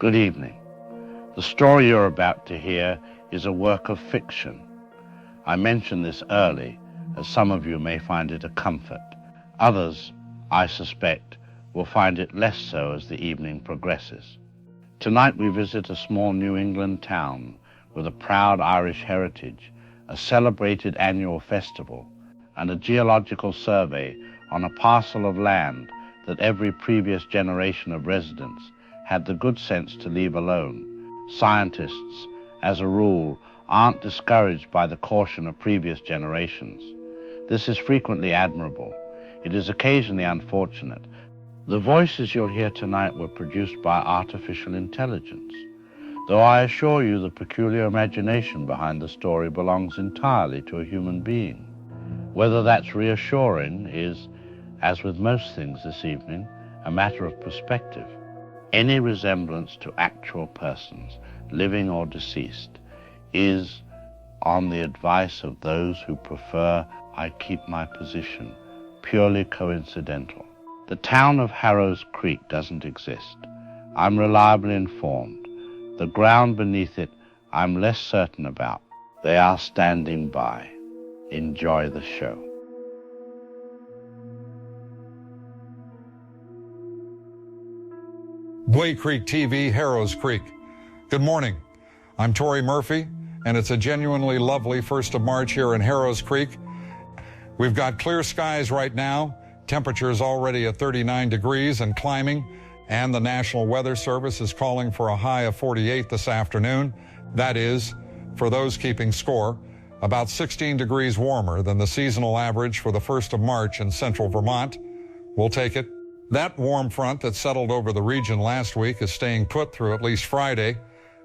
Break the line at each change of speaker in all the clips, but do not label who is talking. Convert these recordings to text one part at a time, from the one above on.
Good evening. The story you're about to hear is a work of fiction. I mention this early, as some of you may find it a comfort. Others, I suspect, will find it less so as the evening progresses. Tonight we visit a small New England town with a proud Irish heritage, a celebrated annual festival, and a geological survey on a parcel of land that every previous generation of residents had the good sense to leave alone. Scientists, as a rule, aren't discouraged by the caution of previous generations. This is frequently admirable. It is occasionally unfortunate. The voices you'll hear tonight were produced by artificial intelligence, though I assure you the peculiar imagination behind the story belongs entirely to a human being. Whether that's reassuring is, as with most things this evening, a matter of perspective. Any resemblance to actual persons, living or deceased, is, on the advice of those who prefer I keep my position, purely coincidental. The town of Harrow's Creek doesn't exist. I'm reliably informed. The ground beneath it I'm less certain about. They are standing by. Enjoy the show.
Blake Creek TV, Harrow's Creek. Good morning. I'm Tori Murphy, and it's a genuinely lovely 1st of March here in Harrow's Creek. We've got clear skies right now. Temperatures already at 39 degrees and climbing, and the National Weather Service is calling for a high of 48 this afternoon. That is, for those keeping score, about 16 degrees warmer than the seasonal average for the 1st of March in central Vermont. We'll take it. That warm front that settled over the region last week is staying put through at least Friday,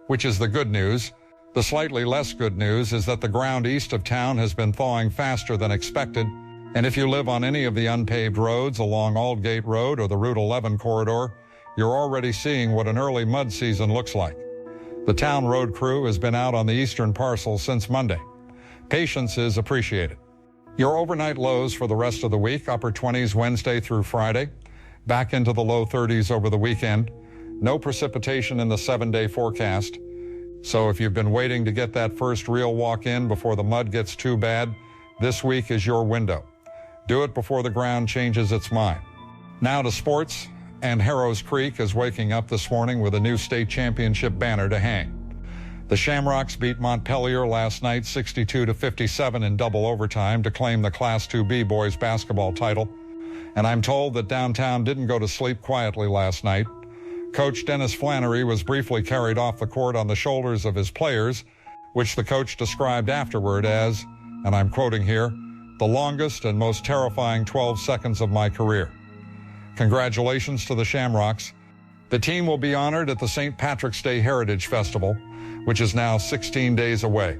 which is the good news. The slightly less good news is that the ground east of town has been thawing faster than expected, and if you live on any of the unpaved roads along Aldgate Road or the Route 11 corridor, you're already seeing what an early mud season looks like. The town road crew has been out on the eastern parcel since Monday. Patience is appreciated. Your overnight lows for the rest of the week, upper 20s Wednesday through Friday. Back into the low 30s over the weekend. No precipitation in the 7-day forecast. So if you've been waiting to get that first real walk in before the mud gets too bad, this week is your window. Do it before the ground changes its mind. Now to sports, and Harrow's Creek is waking up this morning with a new state championship banner to hang. The Shamrocks beat Montpelier last night 62-57 in double overtime to claim the Class 2B boys basketball title. And I'm told that downtown didn't go to sleep quietly last night. Coach Dennis Flannery was briefly carried off the court on the shoulders of his players, which the coach described afterward as, and I'm quoting here, the longest and most terrifying 12 seconds of my career. Congratulations to the Shamrocks. The team will be honored at the St. Patrick's Day Heritage Festival, which is now 16 days away.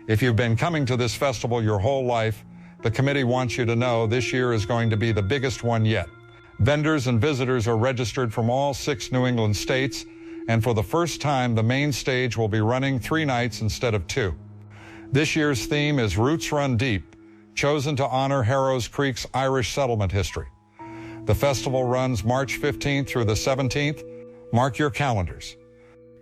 If you've been coming to this festival your whole life, the committee wants you to know this year is going to be the biggest one yet. Vendors and visitors are registered from all 6 New England states, and for the first time, the main stage will be running 3 nights instead of 2. This year's theme is Roots Run Deep, chosen to honor Harrow's Creek's Irish settlement history. The festival runs March 15th through the 17th. Mark your calendars.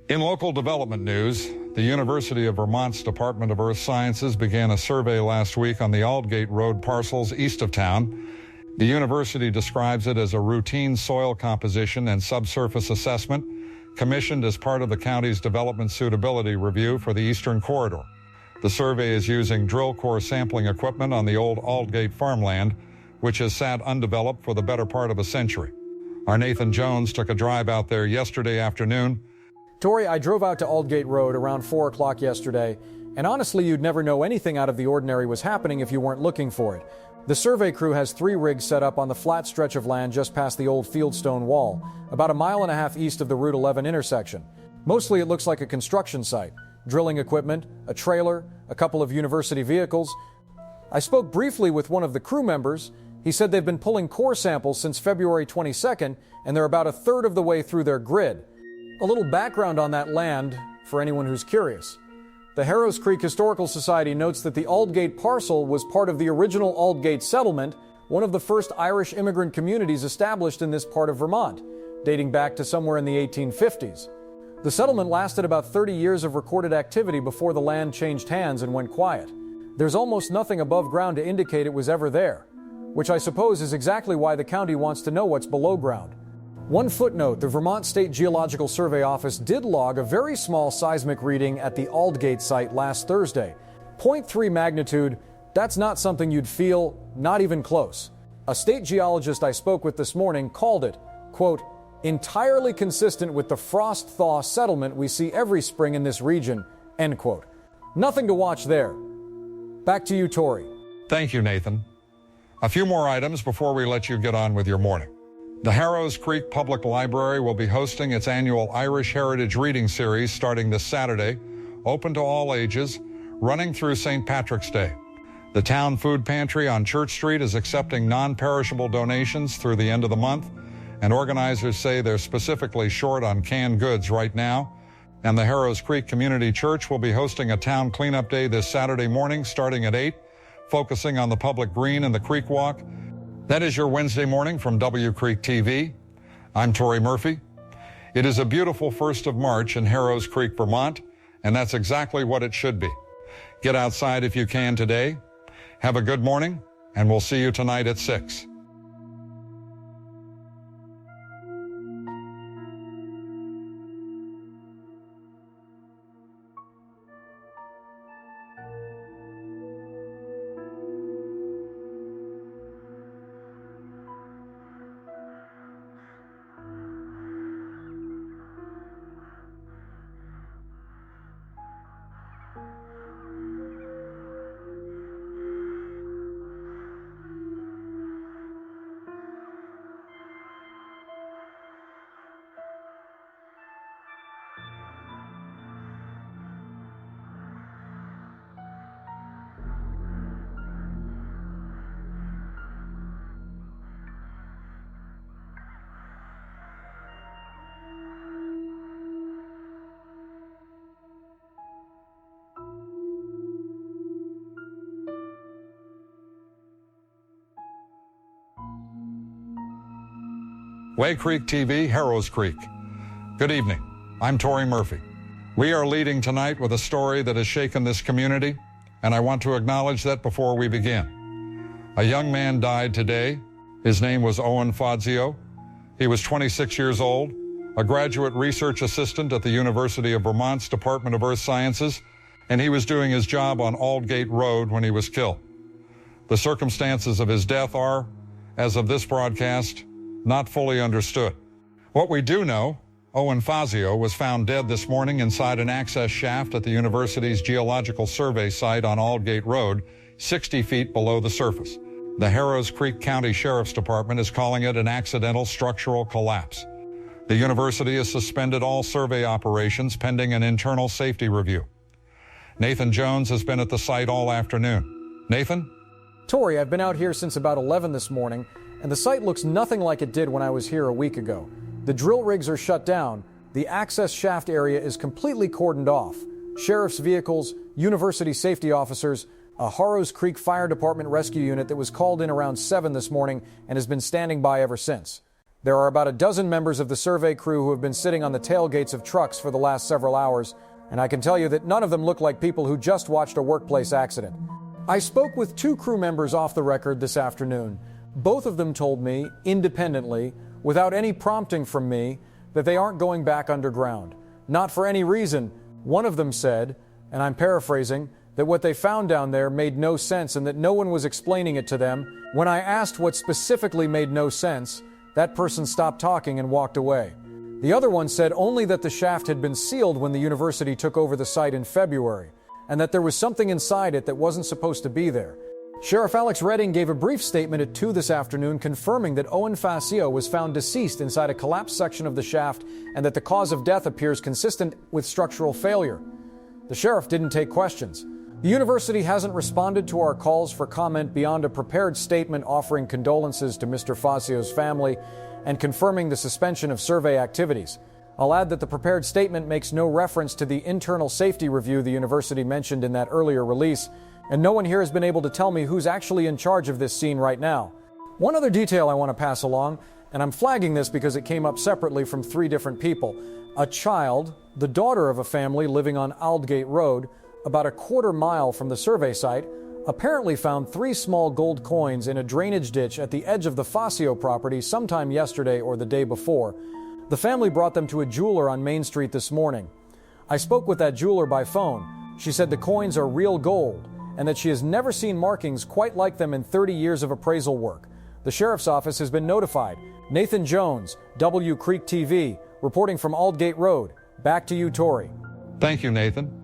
In local development news, the University of Vermont's Department of Earth Sciences began a survey last week on the Aldgate Road parcels east of town. The university describes it as a routine soil composition and subsurface assessment commissioned as part of the county's development suitability review for the eastern corridor. The survey is using drill core sampling equipment on the old Aldgate farmland, which has sat undeveloped for the better part of a century. Our Nathan Jones took a drive out there yesterday afternoon.
Tori, I drove out to Aldgate Road around 4 o'clock yesterday, and honestly, you'd never know anything out of the ordinary was happening if you weren't looking for it. The survey crew has 3 rigs set up on the flat stretch of land just past the old fieldstone wall, about 1.5 miles east of the Route 11 intersection. Mostly it looks like a construction site. Drilling equipment, a trailer, a couple of university vehicles. I spoke briefly with one of the crew members. He said they've been pulling core samples since February 22nd, and they're about 1/3 of the way through their grid. A little background on that land for anyone who's curious. The Harrow's Creek Historical Society notes that the Aldgate parcel was part of the original Aldgate settlement, one of the first Irish immigrant communities established in this part of Vermont, dating back to somewhere in the 1850s. The settlement lasted about 30 years of recorded activity before the land changed hands and went quiet. There's almost nothing above ground to indicate it was ever there, which I suppose is exactly why the county wants to know what's below ground. One footnote, the Vermont State Geological Survey Office did log a very small seismic reading at the Aldgate site last Thursday. 0.3 magnitude, that's not something you'd feel, not even close. A state geologist I spoke with this morning called it, quote, entirely consistent with the frost-thaw settlement we see every spring in this region, end quote. Nothing to watch there. Back to you, Tori.
Thank you, Nathan. A few more items before we let you get on with your morning. The Harrows Creek Public Library will be hosting its annual Irish Heritage Reading Series starting this Saturday, open to all ages, running through St. Patrick's Day. The town food pantry on Church Street is accepting non-perishable donations through the end of the month, and organizers say they're specifically short on canned goods right now. And the Harrows Creek Community Church will be hosting a town cleanup day this Saturday morning starting at 8, focusing on the public green and the creek walk. That is your Wednesday morning from W Creek TV. I'm Tori Murphy. It is a beautiful 1st of March in Harrows Creek, Vermont, and that's exactly what it should be. Get outside if you can today. Have a good morning, and we'll see you tonight at 6. Way Creek TV, Harrows Creek. Good evening. I'm Tori Murphy. We are leading tonight with a story that has shaken this community, and I want to acknowledge that before we begin. A young man died today. His name was Owen Fazio. He was 26 years old, a graduate research assistant at the University of Vermont's Department of Earth Sciences, and he was doing his job on Aldgate Road when he was killed. The circumstances of his death are, as of this broadcast, not fully understood. What we do know, Owen Fazio was found dead this morning inside an access shaft at the university's geological survey site on Aldgate Road, 60 feet below the surface. The Harrows Creek County Sheriff's Department is calling it an accidental structural collapse. The university has suspended all survey operations pending an internal safety review. Nathan Jones has been at the site all afternoon. Nathan?
Tori, I've been out here since about 11 this morning, and the site looks nothing like it did when I was here a week ago. The drill rigs are shut down. The access shaft area is completely cordoned off. Sheriff's vehicles, university safety officers, a Harrows Creek Fire Department rescue unit that was called in around 7 this morning and has been standing by ever since. There are about a dozen members of the survey crew who have been sitting on the tailgates of trucks for the last several hours, and I can tell you that none of them look like people who just watched a workplace accident. I spoke with 2 crew members off the record this afternoon. Both of them told me, independently, without any prompting from me, that they aren't going back underground. Not for any reason. One of them said, and I'm paraphrasing, that what they found down there made no sense and that no one was explaining it to them. When I asked what specifically made no sense, that person stopped talking and walked away. The other one said only that the shaft had been sealed when the university took over the site in February, and that there was something inside it that wasn't supposed to be there. Sheriff Alex Redding gave a brief statement at 2 this afternoon confirming that Owen Fazio was found deceased inside a collapsed section of the shaft and that the cause of death appears consistent with structural failure. The sheriff didn't take questions. The university hasn't responded to our calls for comment beyond a prepared statement offering condolences to Mr. Fazio's family and confirming the suspension of survey activities. I'll add that the prepared statement makes no reference to the internal safety review the university mentioned in that earlier release, and no one here has been able to tell me who's actually in charge of this scene right now. One other detail I want to pass along, and I'm flagging this because it came up separately from 3 different people. A child, the daughter of a family living on Aldgate Road, about a quarter-mile from the survey site, apparently found 3 small gold coins in a drainage ditch at the edge of the Fascio property sometime yesterday or the day before. The family brought them to a jeweler on Main Street this morning. I spoke with that jeweler by phone. She said the coins are real gold and that she has never seen markings quite like them in 30 years of appraisal work. The sheriff's office has been notified. Nathan Jones, W Creek TV, reporting from Aldgate Road. Back to you, Tori.
Thank you, Nathan.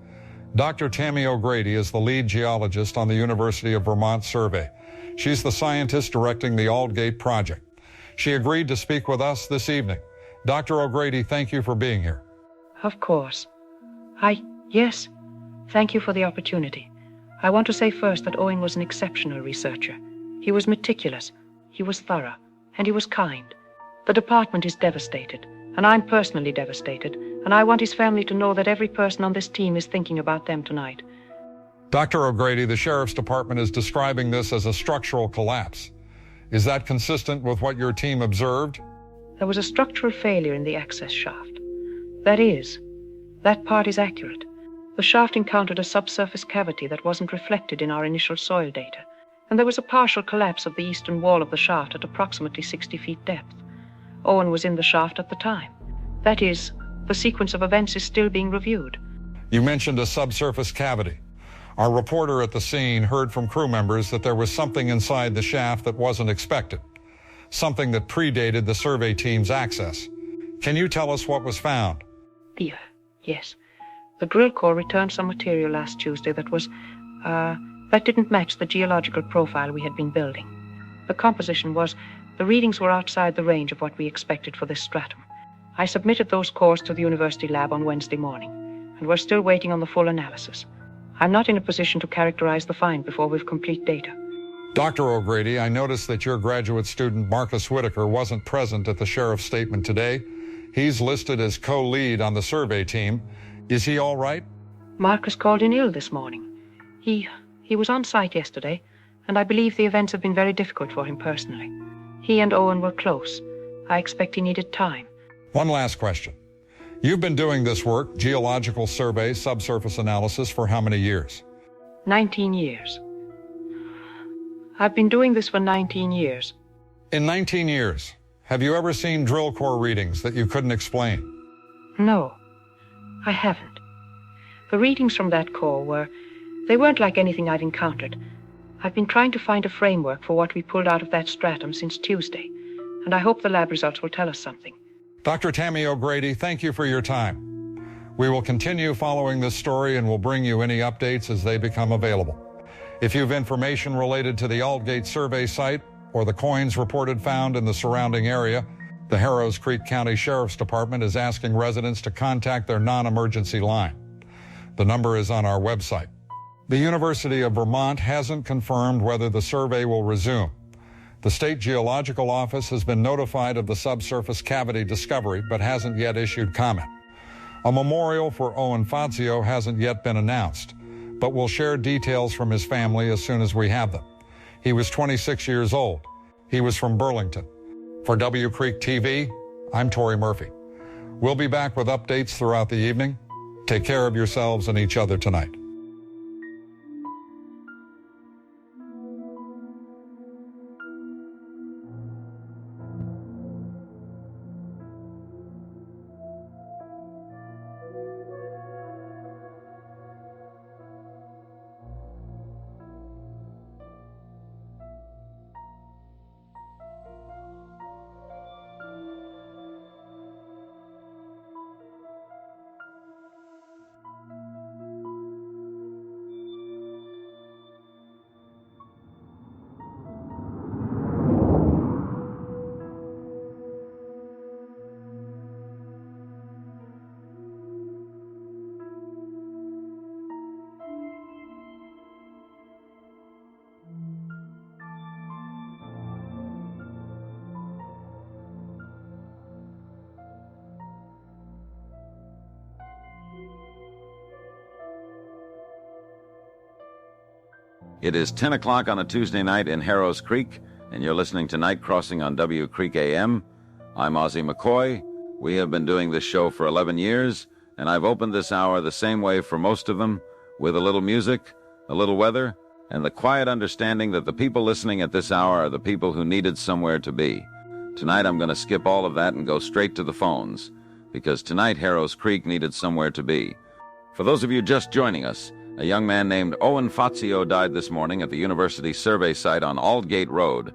Dr. Tammy O'Grady is the lead geologist on the University of Vermont survey. She's the scientist directing the Aldgate project. She agreed to speak with us this evening. Dr. O'Grady, thank you for being here.
Of course. Yes, thank you for the opportunity. I want to say first that Owen was an exceptional researcher. He was meticulous, he was thorough, and he was kind. The department is devastated, and I'm personally devastated, and I want his family to know that every person on this team is thinking about them tonight.
Dr. O'Grady, the Sheriff's Department is describing this as a structural collapse. Is that consistent with what your team observed?
There was a structural failure in the access shaft. That part is accurate. The shaft encountered a subsurface cavity that wasn't reflected in our initial soil data, and there was a partial collapse of the eastern wall of the shaft at approximately 60 feet depth. Owen was in the shaft at the time. That is, the sequence of events is still being reviewed.
You mentioned a subsurface cavity. Our reporter at the scene heard from crew members that there was something inside the shaft that wasn't expected, something that predated the survey team's access. Can you tell us what was found?
Yes. The drill corps returned some material last Tuesday that didn't match the geological profile we had been building. The composition was, the readings were outside the range of what we expected for this stratum. I submitted those cores to the university lab on Wednesday morning, and we're still waiting on the full analysis. I'm not in a position to characterize the find before we've complete data.
Dr. O'Grady, I noticed that your graduate student Marcus Whitaker wasn't present at the sheriff's statement today. He's listed as co-lead on the survey team. Is he all right?
Marcus called in ill this morning. He was on site yesterday, and I believe the events have been very difficult for him personally. He and Owen were close. I expect he needed time.
One last question. You've been doing this work, geological survey, subsurface analysis, for how many years?
19 years. I've been doing this for 19 years.
In 19 years, have you ever seen drill core readings that you couldn't explain?
No, I haven't. The readings from that core they weren't like anything I'd encountered. I've been trying to find a framework for what we pulled out of that stratum since Tuesday, and I hope the lab results will tell us something.
Dr. Tammy O'Grady, thank you for your time. We will continue following this story and will bring you any updates as they become available. If you have information related to the Aldgate survey site or the coins reported found in the surrounding area, the Harrows Creek County Sheriff's Department is asking residents to contact their non-emergency line. The number is on our website. The University of Vermont hasn't confirmed whether the survey will resume. The State Geological Office has been notified of the subsurface cavity discovery, but hasn't yet issued comment. A memorial for Owen Fazio hasn't yet been announced, but we'll share details from his family as soon as we have them. He was 26 years old. He was from Burlington. For W Creek TV, I'm Tori Murphy. We'll be back with updates throughout the evening. Take care of yourselves and each other tonight.
It is 10 o'clock on a Tuesday night in Harrows Creek, and you're listening to Night Crossing on W Creek AM. I'm Ozzie McCoy. We have been doing this show for 11 years, and I've opened this hour the same way for most of them, with a little music, a little weather, and the quiet understanding that the people listening at this hour are the people who needed somewhere to be. Tonight I'm going to skip all of that and go straight to the phones, because tonight Harrow's Creek needed somewhere to be. For those of you just joining us, a young man named Owen Fazio died this morning at the university survey site on Aldgate Road.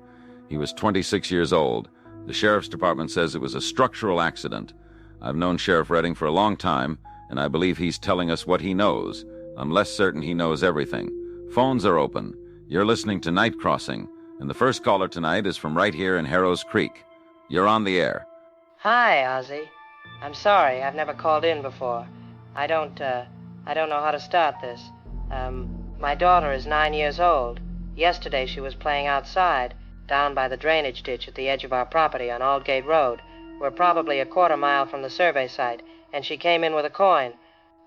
He was 26 years old. The sheriff's department says it was a structural accident. I've known Sheriff Redding for a long time, and I believe he's telling us what he knows. I'm less certain he knows everything. Phones are open. You're listening to Night Crossing, and the first caller tonight is from right here in Harrow's Creek. You're on the air.
Hi, Ozzy. I'm sorry, I've never called in before. I don't know how to start this. My daughter is 9 years old. Yesterday she was playing outside, down by the drainage ditch at the edge of our property on Aldgate Road. We're probably a quarter mile from the survey site, and she came in with a coin.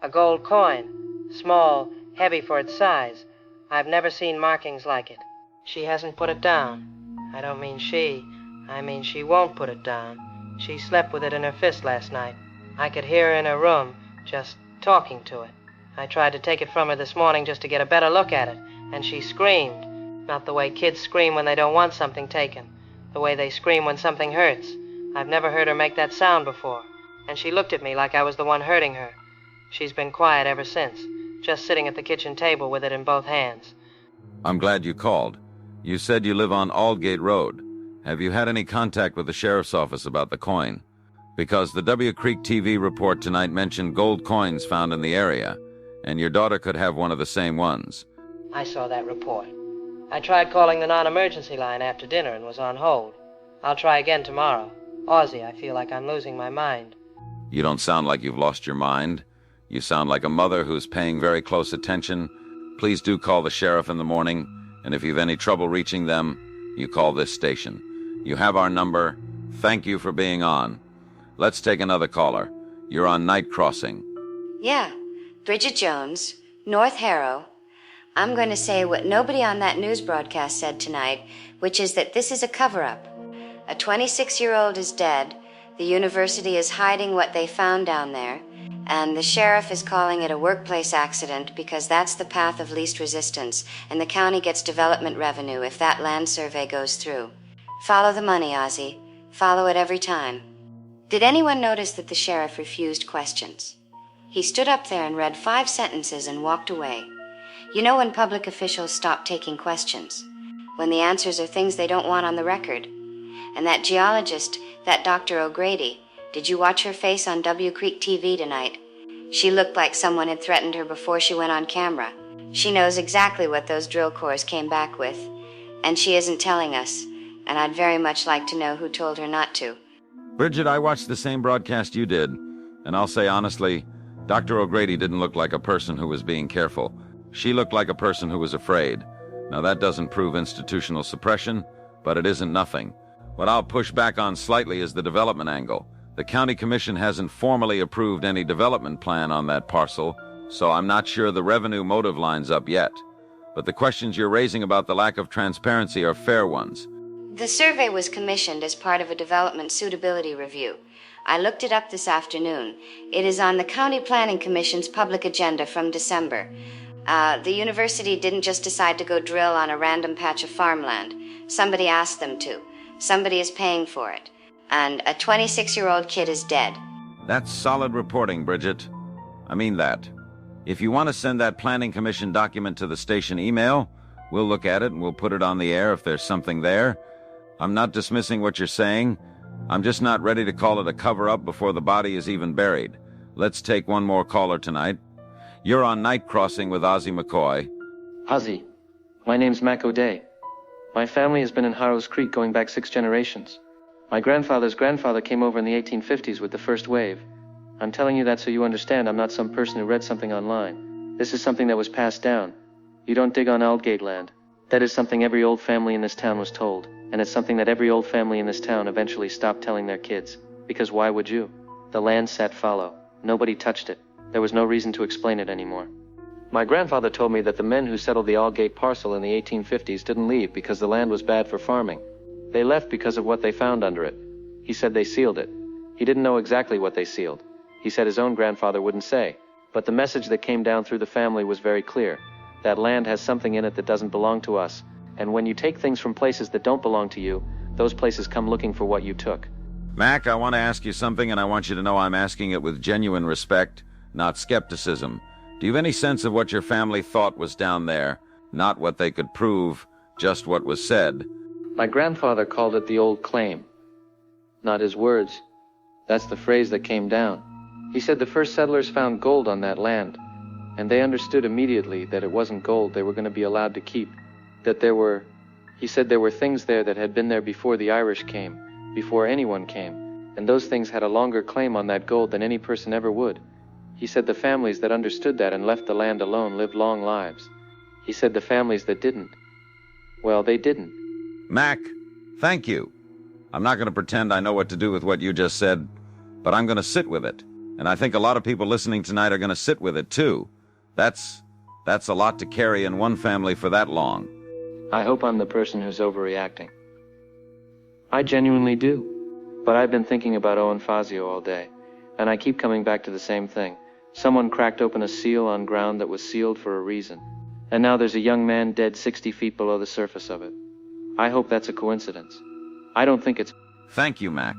A gold coin. Small, heavy for its size. I've never seen markings like it. She hasn't put it down. I don't mean she. I mean she won't put it down. She slept with it in her fist last night. I could hear her in her room, just talking to it. I tried to take it from her this morning just to get a better look at it, and she screamed. Not the way kids scream when they don't want something taken. The way they scream when something hurts. I've never heard her make that sound before. And she looked at me like I was the one hurting her. She's been quiet ever since, just sitting at the kitchen table with it in both hands.
I'm glad you called. You said you live on Aldgate Road. Have you had any contact with the sheriff's office about the coin? Because the W Creek TV report tonight mentioned gold coins found in the area, and your daughter could have one of the same ones.
I saw that report. I tried calling the non-emergency line after dinner and was on hold. I'll try again tomorrow. Ozzy, I feel like I'm losing my mind.
You don't sound like you've lost your mind. You sound like a mother who's paying very close attention. Please do call the sheriff in the morning, and if you've any trouble reaching them, you call this station. You have our number. Thank you for being on. Let's take another caller. You're on Night Crossing.
Yeah, Bridget Jones, North Harrow. I'm going to say what nobody on that news broadcast said tonight, which is that this is a cover-up. A 26-year-old is dead, the university is hiding what they found down there, and the sheriff is calling it a workplace accident because that's the path of least resistance, and the county gets development revenue if that land survey goes through. Follow the money, Ozzy. Follow it every time. Did anyone notice that the sheriff refused questions? He stood up there and read 5 sentences and walked away. You know when public officials stop taking questions? When the answers are things they don't want on the record. And that geologist, that Dr. O'Grady, did you watch her face on W Creek TV tonight? She looked like someone had threatened her before she went on camera. She knows exactly what those drill cores came back with. And she isn't telling us. And I'd very much like to know who told her not to.
Bridget, I watched the same broadcast you did, and I'll say honestly, Dr. O'Grady didn't look like a person who was being careful. She looked like a person who was afraid. Now that doesn't prove institutional suppression, but it isn't nothing. What I'll push back on slightly is the development angle. The county commission hasn't formally approved any development plan on that parcel, so I'm not sure the revenue motive lines up yet. But the questions you're raising about the lack of transparency are fair ones.
The survey was commissioned as part of a development suitability review. I looked it up this afternoon. It is on the County Planning Commission's public agenda from December. The university didn't just decide to go drill on a random patch of farmland. Somebody asked them to. Somebody is paying for it. And a 26-year-old kid is dead.
That's solid reporting, Bridget. I mean that. If you want to send that Planning Commission document to the station email, we'll look at it and we'll put it on the air if there's something there. I'm not dismissing what you're saying. I'm just not ready to call it a cover-up before the body is even buried. Let's take one more caller tonight. You're on Night Crossing with Ozzy McCoy.
Ozzy, my name's Mac O'Day. My family has been in Harrow's Creek going back 6 generations. My grandfather's grandfather came over in the 1850s with the first wave. I'm telling you that so you understand I'm not some person who read something online. This is something that was passed down. You don't dig on Aldgate land. That is something every old family in this town was told. And it's something that every old family in this town eventually stopped telling their kids. Because why would you? The land sat fallow. Nobody touched it. There was no reason to explain it anymore. My grandfather told me that the men who settled the Aldgate parcel in the 1850s didn't leave because the land was bad for farming. They left because of what they found under it. He said they sealed it. He didn't know exactly what they sealed. He said his own grandfather wouldn't say. But the message that came down through the family was very clear. That land has something in it that doesn't belong to us. And when you take things from places that don't belong to you, those places come looking for what you took.
Mac, I want to ask you something, and I want you to know I'm asking it with genuine respect, not skepticism. Do you have any sense of what your family thought was down there? Not what they could prove, just what was said.
My grandfather called it the old claim. Not his words. That's the phrase that came down. He said the first settlers found gold on that land, and they understood immediately that it wasn't gold they were going to be allowed to keep. He said there were things there that had been there before the Irish came, before anyone came, and those things had a longer claim on that gold than any person ever would. He said the families that understood that and left the land alone lived long lives. He said the families that didn't, well, they didn't.
Mac, thank you. I'm not going to pretend I know what to do with what you just said, but I'm going to sit with it. And I think a lot of people listening tonight are going to sit with it, too. That's a lot to carry in one family for that long.
I hope I'm the person who's overreacting. I genuinely do. But I've been thinking about Owen Fazio all day, and I keep coming back to the same thing. Someone cracked open a seal on ground that was sealed for a reason. And now there's a young man dead 60 feet below the surface of it. I hope that's a coincidence. I don't think it's...
Thank you, Mac.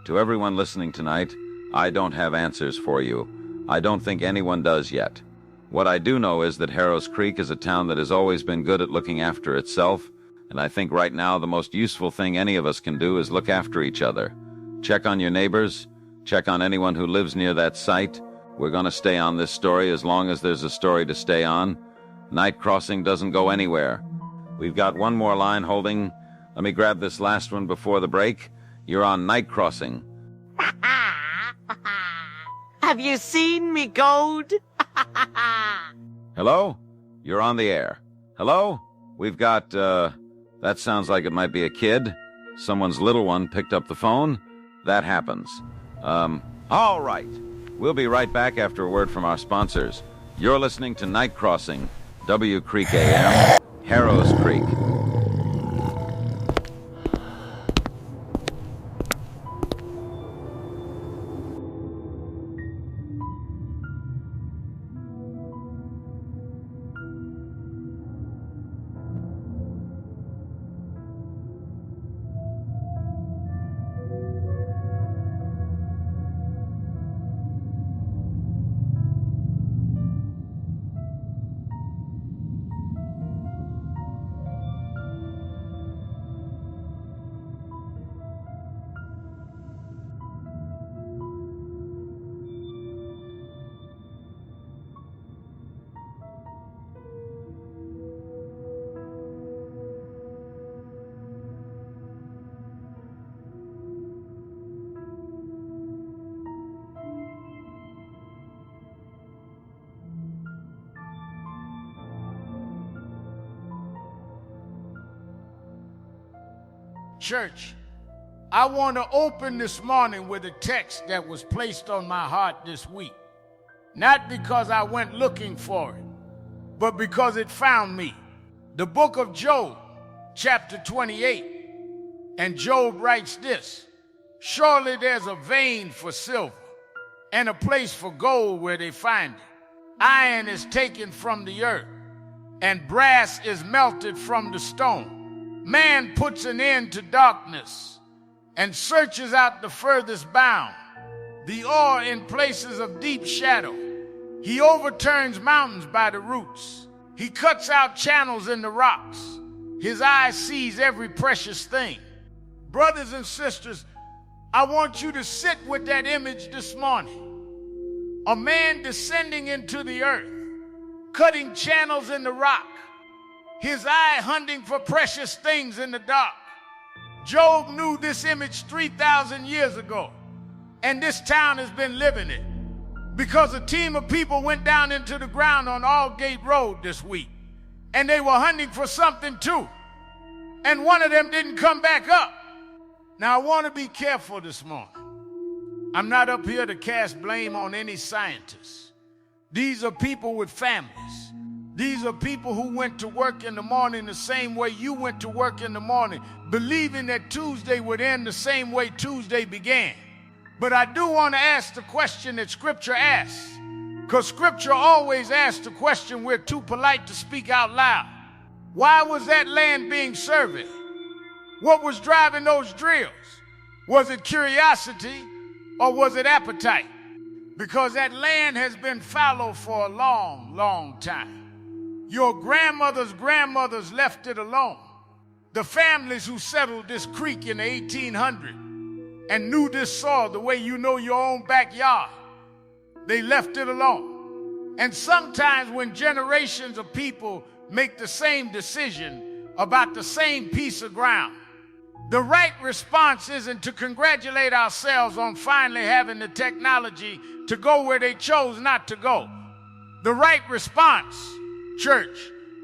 To everyone listening tonight, I don't have answers for you. I don't think anyone does yet. What I do know is that Harrow's Creek is a town that has always been good at looking after itself, and I think right now the most useful thing any of us can do is look after each other. Check on your neighbors, check on anyone who lives near that site. We're going to stay on this story as long as there's a story to stay on. Night Crossing doesn't go anywhere. We've got one more line holding. Let me grab this last one before the break. You're on Night Crossing.
Have you seen me gold?
Hello? You're on the air. Hello? We've got, that sounds like it might be a kid. Someone's little one picked up the phone. That happens. All right. We'll be right back after a word from our sponsors. You're listening to Night Crossing, W Creek AM, Harrow's Creek.
Church, I want to open this morning with a text that was placed on my heart this week. Not because I went looking for it, but because it found me. The book of Job, chapter 28. And Job writes this: surely there's a vein for silver and a place for gold where they find it. Iron is taken from the earth, and brass is melted from the stone. Man puts an end to darkness and searches out the furthest bound, the ore in places of deep shadow. He overturns mountains by the roots. He cuts out channels in the rocks. His eye sees every precious thing. Brothers and sisters, I want you to sit with that image this morning. A man descending into the earth, cutting channels in the rock, his eye hunting for precious things in the dark. Job knew this image 3,000 years ago, and this town has been living it because a team of people went down into the ground on Aldgate Road this week, and they were hunting for something too, and one of them didn't come back up. Now, I want to be careful this morning. I'm not up here to cast blame on any scientists. These are people with families. These are people who went to work in the morning the same way you went to work in the morning, believing that Tuesday would end the same way Tuesday began. But I do want to ask the question that Scripture asks, because Scripture always asks the question we're too polite to speak out loud. Why was that land being surveyed? What was driving those drills? Was it curiosity or was it appetite? Because that land has been fallow for a long, long time. Your grandmothers left it alone. The families who settled this creek in the 1800s and knew this soil the way you know your own backyard, they left it alone. And sometimes when generations of people make the same decision about the same piece of ground, the right response isn't to congratulate ourselves on finally having the technology to go where they chose not to go. The right response, church,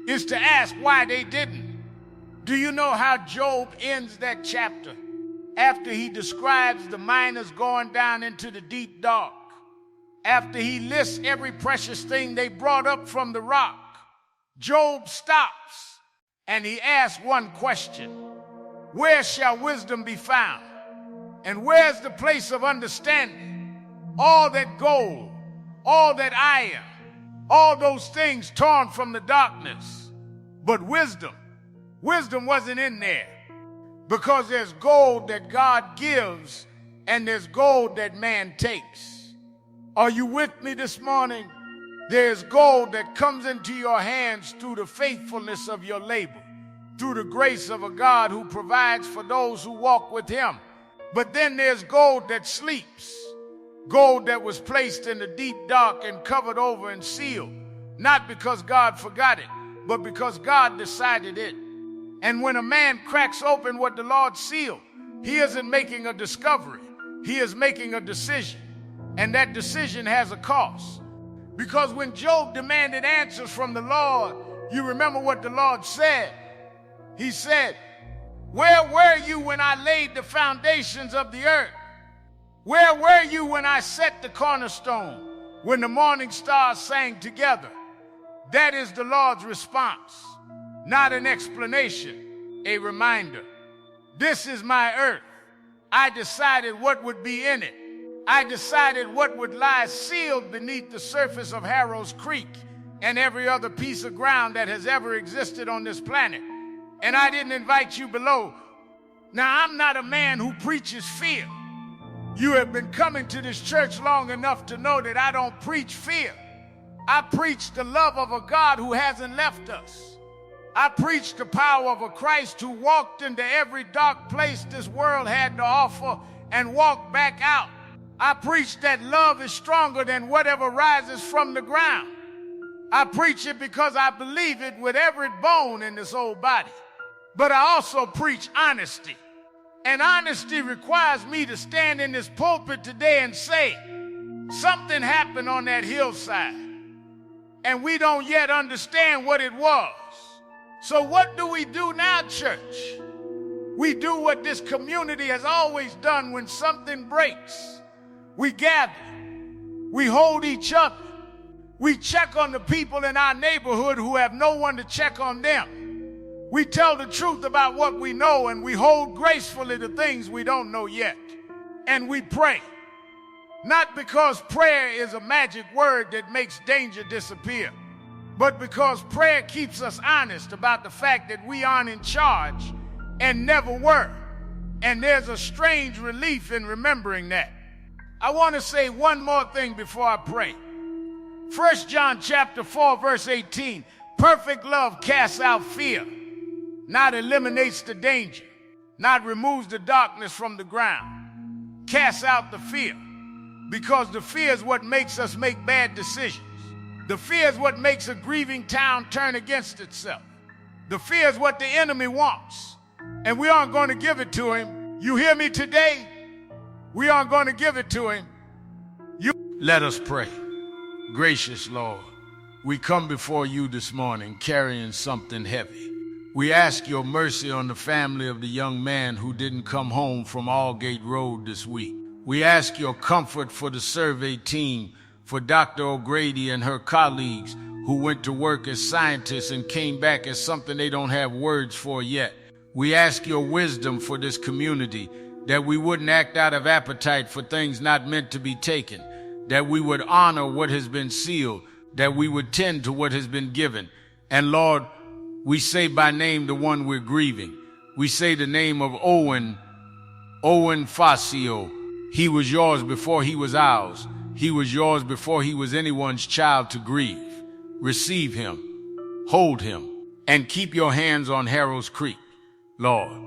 is to ask why they didn't. Do you know how Job ends that chapter? After he describes the miners going down into the deep dark, after he lists every precious thing they brought up from the rock, Job stops and he asks one question: where shall wisdom be found? And where's the place of understanding? All that gold, all that iron, all those things torn from the darkness. But wisdom wasn't in there, because there's gold that God gives and there's gold that man takes. Are you with me this morning? There's gold that comes into your hands through the faithfulness of your labor, through the grace of a God who provides for those who walk with him. But then there's gold that sleeps, gold that was placed in the deep dark and covered over and sealed, not because God forgot it, but because God decided it. And when a man cracks open what the Lord sealed, he isn't making a discovery, he is making a decision. And that decision has a cost. Because when Job demanded answers from the Lord, you remember what the Lord said. He said, where were you when I laid the foundations of the earth? Where were you when I set the cornerstone, when the morning stars sang together? That is the Lord's response, not an explanation, a reminder. This is my earth. I decided what would be in it. I decided what would lie sealed beneath the surface of Harrow's Creek and every other piece of ground that has ever existed on this planet. And I didn't invite you below. Now, I'm not a man who preaches fear. You have been coming to this church long enough to know that I don't preach fear. I preach the love of a God who hasn't left us. I preach the power of a Christ who walked into every dark place this world had to offer and walked back out. I preach that love is stronger than whatever rises from the ground. I preach it because I believe it with every bone in this old body. But I also preach honesty. And honesty requires me to stand in this pulpit today and say, something happened on that hillside, and we don't yet understand what it was. So what do we do now, church? We do what this community has always done when something breaks. We gather, we hold each other, we check on the people in our neighborhood who have no one to check on them. We tell the truth about what we know, and we hold gracefully the things we don't know yet. And we pray, not because prayer is a magic word that makes danger disappear, but because prayer keeps us honest about the fact that we aren't in charge and never were. And there's a strange relief in remembering that. I want to say one more thing before I pray. 1 John chapter 4, verse 18, perfect love casts out fear, not eliminates the danger, not removes the darkness from the ground, casts out the fear, because the fear is what makes us make bad decisions. The fear is what makes a grieving town turn against itself. The fear is what the enemy wants, and we aren't going to give it to him. You hear me today? We aren't going to give it to him. Let us pray. Gracious Lord, we come before you this morning carrying something heavy. We ask your mercy on the family of the young man who didn't come home from Aldgate Road this week. We ask your comfort for the survey team, for Dr. O'Grady and her colleagues who went to work as scientists and came back as something they don't have words for yet. We ask your wisdom for this community that we wouldn't act out of appetite for things not meant to be taken, that we would honor what has been sealed, that we would tend to what has been given. And Lord, we say by name the one we're grieving. We say the name of Owen Facio. He was yours before he was ours. He was yours before he was anyone's child to grieve. Receive him, hold him, and keep your hands on Harrow's Creek, Lord.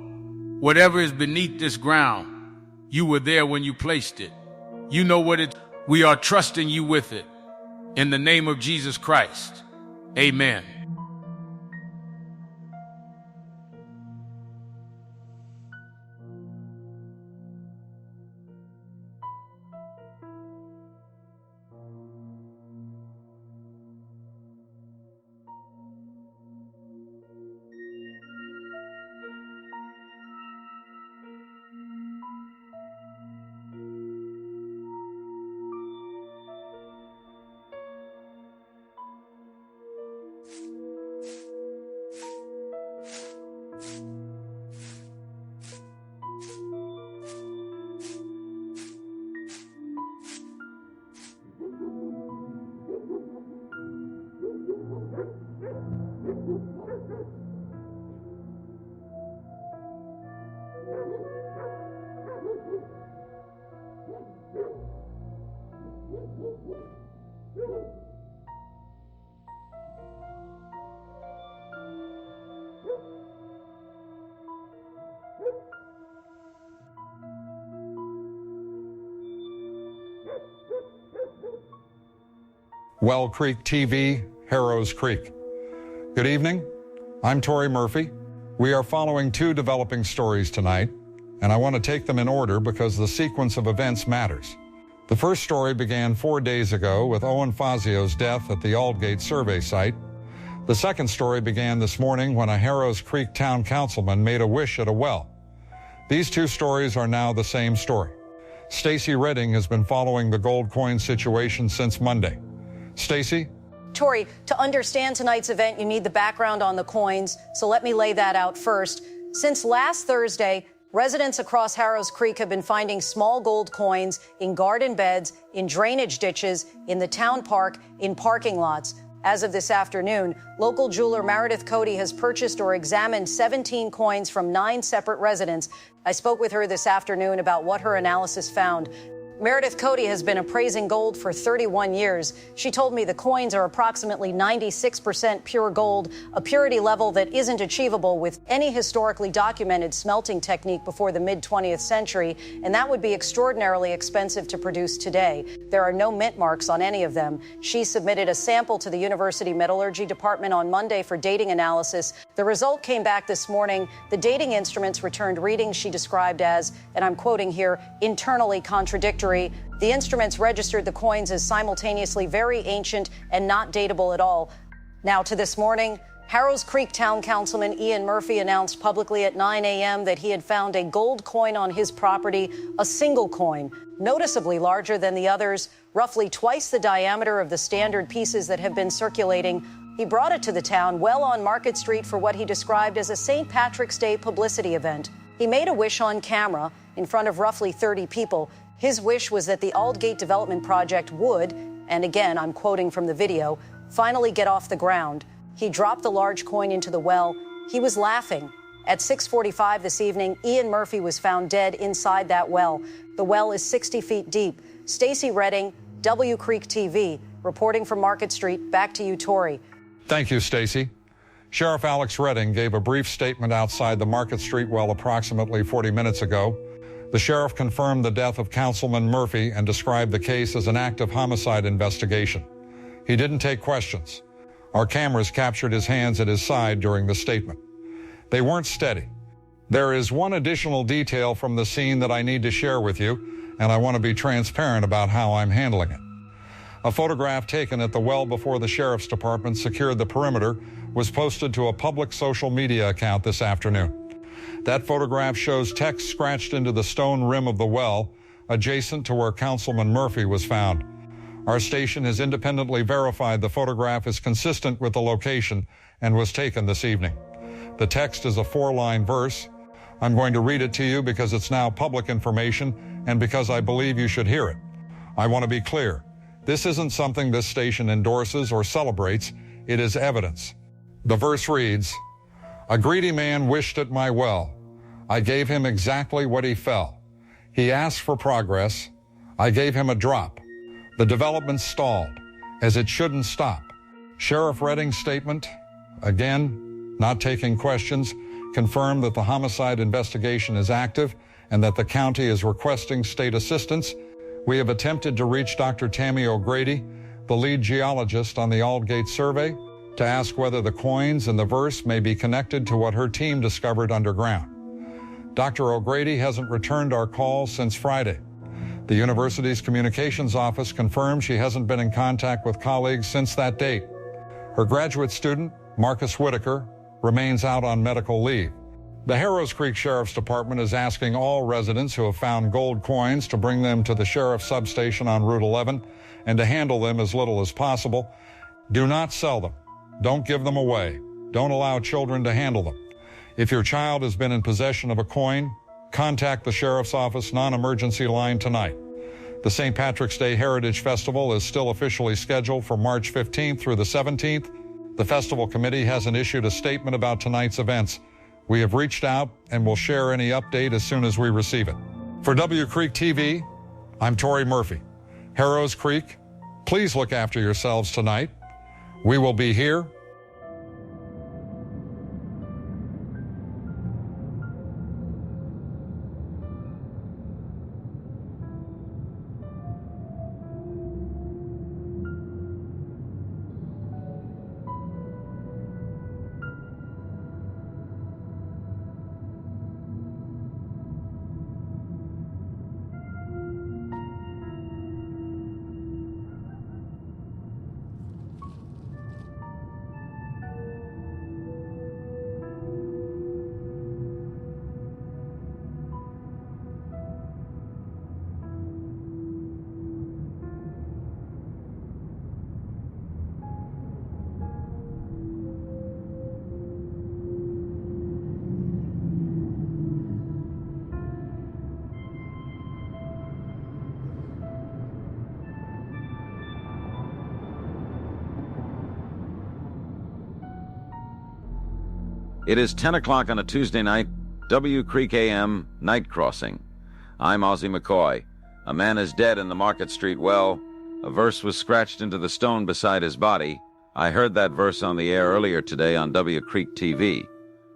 Whatever is beneath this ground, you were there when you placed it. You know what it is. We are trusting you with it. In the name of Jesus Christ, amen.
Well Creek TV, Harrow's Creek. Good evening. I'm Tory Murphy. We are following two developing stories tonight, and I want to take them in order because the sequence of events matters. The first story began 4 days ago with Owen Fazio's death at the Aldgate survey site. The second story began this morning when a Harrow's Creek town councilman made a wish at a well. These two stories are now the same story. Stacy Redding has been following the gold coin situation since Monday. Stacy?
Tory, to understand tonight's event, you need the background on the coins, so let me lay that out first. Since last Thursday, residents across Harrow's Creek have been finding small gold coins in garden beds, in drainage ditches, in the town park, in parking lots. As of this afternoon, local jeweler Meredith Cody has purchased or examined 17 coins from 9 separate residents. I spoke with her this afternoon about what her analysis found. Meredith Cody has been appraising gold for 31 years. She told me the coins are approximately 96% pure gold, a purity level that isn't achievable with any historically documented smelting technique before the mid-20th century, and that would be extraordinarily expensive to produce today. There are no mint marks on any of them. She submitted a sample to the University Metallurgy Department on Monday for dating analysis. The result came back this morning. The dating instruments returned readings she described as, and I'm quoting here, internally contradictory. The instruments registered the coins as simultaneously very ancient and not datable at all. Now to this morning, Harrow's Creek Town Councilman Ian Murphy announced publicly at 9 a.m. that he had found a gold coin on his property, a single coin, noticeably larger than the others, roughly twice the diameter of the standard pieces that have been circulating. He brought it to the town well on Market Street for what he described as a St. Patrick's Day publicity event. He made a wish on camera in front of roughly 30 people. His wish was that the Aldgate development project would, and again, I'm quoting from the video, finally get off the ground. He dropped the large coin into the well. He was laughing. At 6:45 this evening, Ian Murphy was found dead inside that well. The well is 60 feet deep. Stacy Redding, W Creek TV, reporting from Market Street. Back to you, Tory.
Thank you, Stacy. Sheriff Alex Redding gave a brief statement outside the Market Street well approximately 40 minutes ago. The sheriff confirmed the death of Councilman Murphy and described the case as an active homicide investigation. He didn't take questions. Our cameras captured his hands at his side during the statement. They weren't steady. There is one additional detail from the scene that I need to share with you, and I want to be transparent about how I'm handling it. A photograph taken at the well before the sheriff's department secured the perimeter was posted to a public social media account this afternoon. That photograph shows text scratched into the stone rim of the well, adjacent to where Councilman Murphy was found. Our station has independently verified the photograph is consistent with the location and was taken this evening. The text is a 4-line verse. I'm going to read it to you because it's now public information and because I believe you should hear it. I want to be clear. This isn't something this station endorses or celebrates. It is evidence. The verse reads, "A greedy man wished at my well. I gave him exactly what he fell. He asked for progress. I gave him a drop. The development stalled, as it shouldn't stop." Sheriff Redding's statement, again, not taking questions, confirmed that the homicide investigation is active and that the county is requesting state assistance. We have attempted to reach Dr. Tammy O'Grady, the lead geologist on the Aldgate survey, to ask whether the coins in the verse may be connected to what her team discovered underground. Dr. O'Grady hasn't returned our call since Friday. The university's communications office confirmed she hasn't been in contact with colleagues since that date. Her graduate student, Marcus Whitaker, remains out on medical leave. The Harrows Creek Sheriff's Department is asking all residents who have found gold coins to bring them to the sheriff's substation on Route 11 and to handle them as little as possible. Do not sell them. Don't give them away. Don't allow children to handle them. If your child has been in possession of a coin, contact the sheriff's office non-emergency line tonight. The St. Patrick's Day Heritage Festival is still officially scheduled for March 15th through the 17th. The festival committee hasn't issued a statement about tonight's events. We have reached out and will share any update as soon as we receive it. For W Creek TV, I'm Tory Murphy. Harrows Creek, please look after yourselves tonight. We will be here.
It is 10 o'clock on a Tuesday night, W Creek AM, Night Crossing. I'm Ozzie McCoy. A man is dead in the Market Street well. A verse was scratched into the stone beside his body. I heard that verse on the air earlier today on W Creek TV.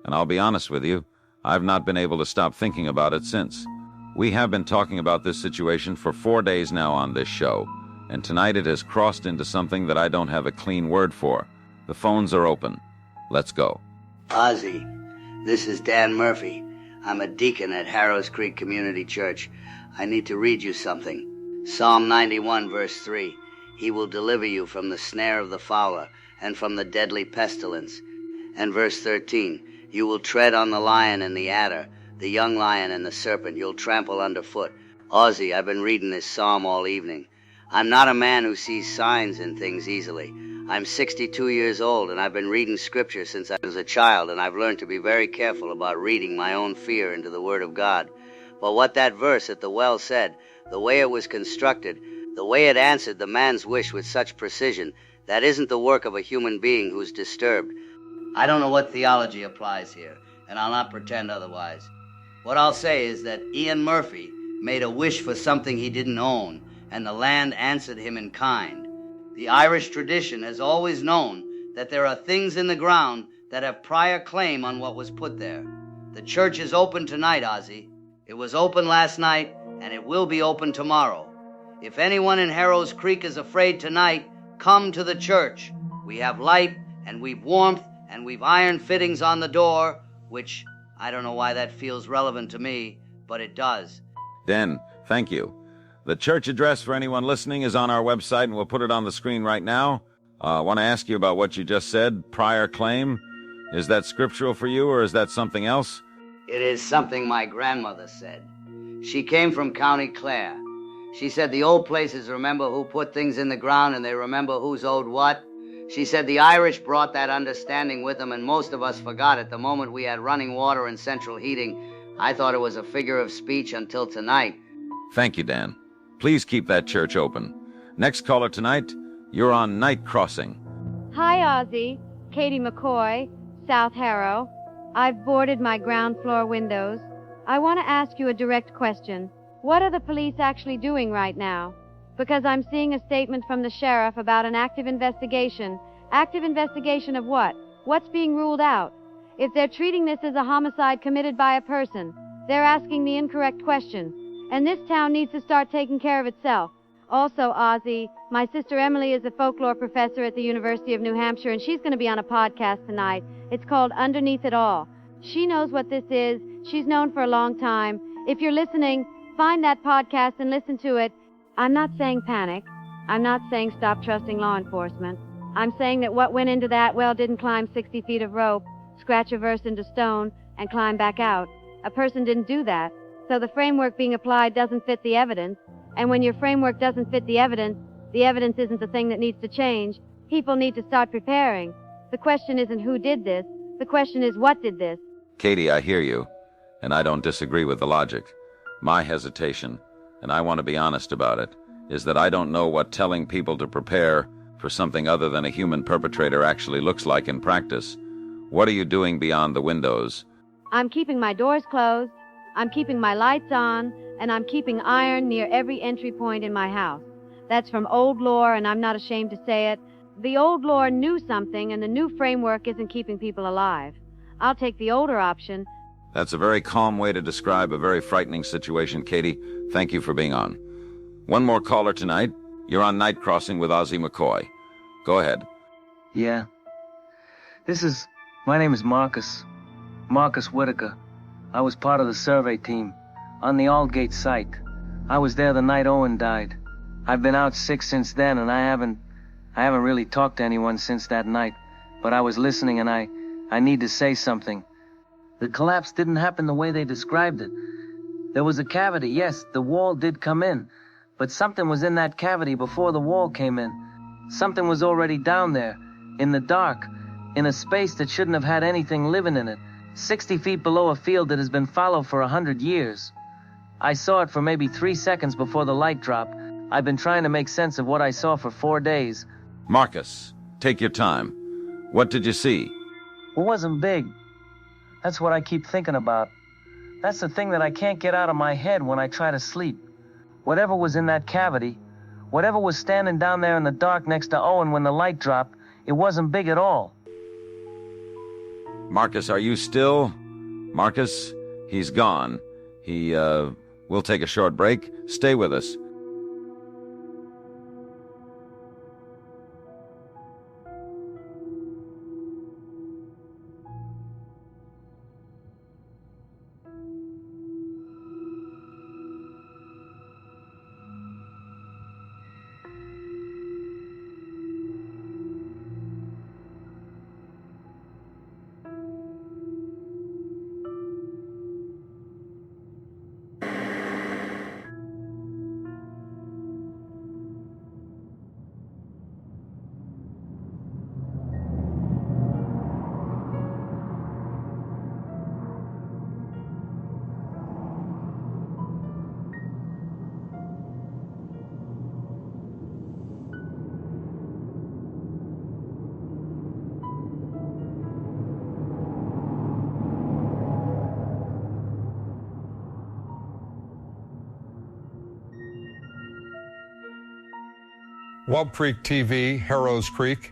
And I'll be honest with you, I've not been able to stop thinking about it since. We have been talking about this situation for 4 days now on this show, and tonight it has crossed into something that I don't have a clean word for. The phones are open. Let's go.
Ozzie, this is Dan Murphy. I'm a deacon at Harrows Creek Community Church. I need to read you something. Psalm 91, verse 3. He will deliver you from the snare of the fowler and from the deadly pestilence. And verse 13. You will tread on the lion and the adder, the young lion and the serpent you'll trample underfoot. Ozzie, I've been reading this psalm all evening. I'm not a man who sees signs in things easily. I'm 62 years old, and I've been reading Scripture since I was a child, and I've learned to be very careful about reading my own fear into the Word of God. But what that verse at the well said, the way it was constructed, the way it answered the man's wish with such precision, that isn't the work of a human being who's disturbed. I don't know what theology applies here, and I'll not pretend otherwise. What I'll say is that Ian Murphy made a wish for something he didn't own, and the land answered him in kind. The Irish tradition has always known that there are things in the ground that have prior claim on what was put there. The church is open tonight, Ozzie. It was open last night, and it will be open tomorrow. If anyone in Harrows Creek is afraid tonight, come to the church. We have light, and we've warmth, and we've iron fittings on the door, which I don't know why that feels relevant to me, but it does.
Dan, thank you. The church address for anyone listening is on our website, and we'll put it on the screen right now. I want to ask you about what you just said, prior claim. Is that scriptural for you, or is that something else?
It is something my grandmother said. She came from County Clare. She said the old places remember who put things in the ground, and they remember who's owed what. She said the Irish brought that understanding with them, and most of us forgot it the moment we had running water and central heating. I thought it was a figure of speech until tonight.
Thank you, Dan. Please keep that church open. Next caller tonight, you're on Night Crossing.
Hi, Ozzy. Katie McCoy, South Harrow. I've boarded my ground floor windows. I want to ask you a direct question. What are the police actually doing right now? Because I'm seeing a statement from the sheriff about an active investigation. Active investigation of what? What's being ruled out? If they're treating this as a homicide committed by a person, they're asking the incorrect question. And this town needs to start taking care of itself. Also, Ozzy, my sister Emily is a folklore professor at the University of New Hampshire, and she's going to be on a podcast tonight. It's called Underneath It All. She knows what this is. She's known for a long time. If you're listening, find that podcast and listen to it. I'm not saying panic. I'm not saying stop trusting law enforcement. I'm saying that what went into that well didn't climb 60 feet of rope, scratch a verse into stone, and climb back out. A person didn't do that. So the framework being applied doesn't fit the evidence. And when your framework doesn't fit the evidence isn't the thing that needs to change. People need to start preparing. The question isn't who did this. The question is what did this.
Katie, I hear you, and I don't disagree with the logic. My hesitation, and I want to be honest about it, is that I don't know what telling people to prepare for something other than a human perpetrator actually looks like in practice. What are you doing beyond the windows?
I'm keeping my doors closed, I'm keeping my lights on, and I'm keeping iron near every entry point in my house. That's from old lore, and I'm not ashamed to say it. The old lore knew something, and the new framework isn't keeping people alive. I'll take the older option.
That's a very calm way to describe a very frightening situation, Katie. Thank you for being on. One more caller tonight. You're on Night Crossing with Ozzy McCoy. Go ahead.
Yeah. My name is Marcus. Marcus Whitaker. I was part of the survey team on the Aldgate site. I was there the night Owen died. I've been out sick since then, and I haven't really talked to anyone since that night. But I was listening, and I need to say something. The collapse didn't happen the way they described it. There was a cavity, yes, the wall did come in, but something was in that cavity before the wall came in. Something was already down there, in the dark, in a space that shouldn't have had anything living in it, 60 feet below a field that has been followed for 100 years. I saw it for maybe 3 seconds before the light dropped. I've been trying to make sense of what I saw for 4 days.
Marcus, take your time. What did you see?
It wasn't big. That's what I keep thinking about. That's the thing that I can't get out of my head when I try to sleep. Whatever was in that cavity, whatever was standing down there in the dark next to Owen when the light dropped, it wasn't big at all.
Marcus, are you still? Marcus, he's gone. We'll take a short break. Stay with us.
Wub Creek TV, Harrows Creek.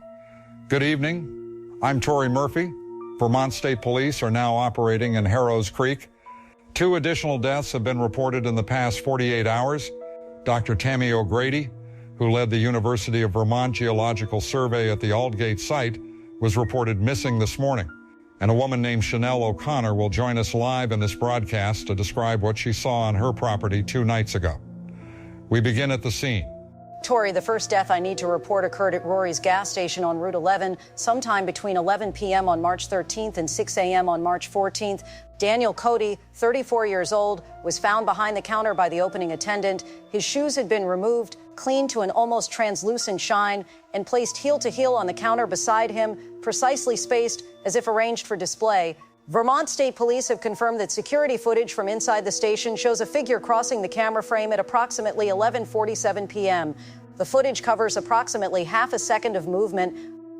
Good evening. I'm Tory Murphy. Vermont State Police are now operating in Harrows Creek. 2 additional deaths have been reported in the past 48 hours. Dr. Tammy O'Grady, who led the University of Vermont Geological Survey at the Aldgate site, was reported missing this morning. And a woman named Chanel O'Connor will join us live in this broadcast to describe what she saw on her property 2 nights ago. We begin at the scene.
Tori, the first death I need to report occurred at Rory's gas station on Route 11, sometime between 11 p.m. on March 13th and 6 a.m. on March 14th. Daniel Cody, 34 years old, was found behind the counter by the opening attendant. His shoes had been removed, cleaned to an almost translucent shine, and placed heel to heel on the counter beside him, precisely spaced as if arranged for display. Vermont State Police have confirmed that security footage from inside the station shows a figure crossing the camera frame at approximately 11:47 p.m. The footage covers approximately half a second of movement.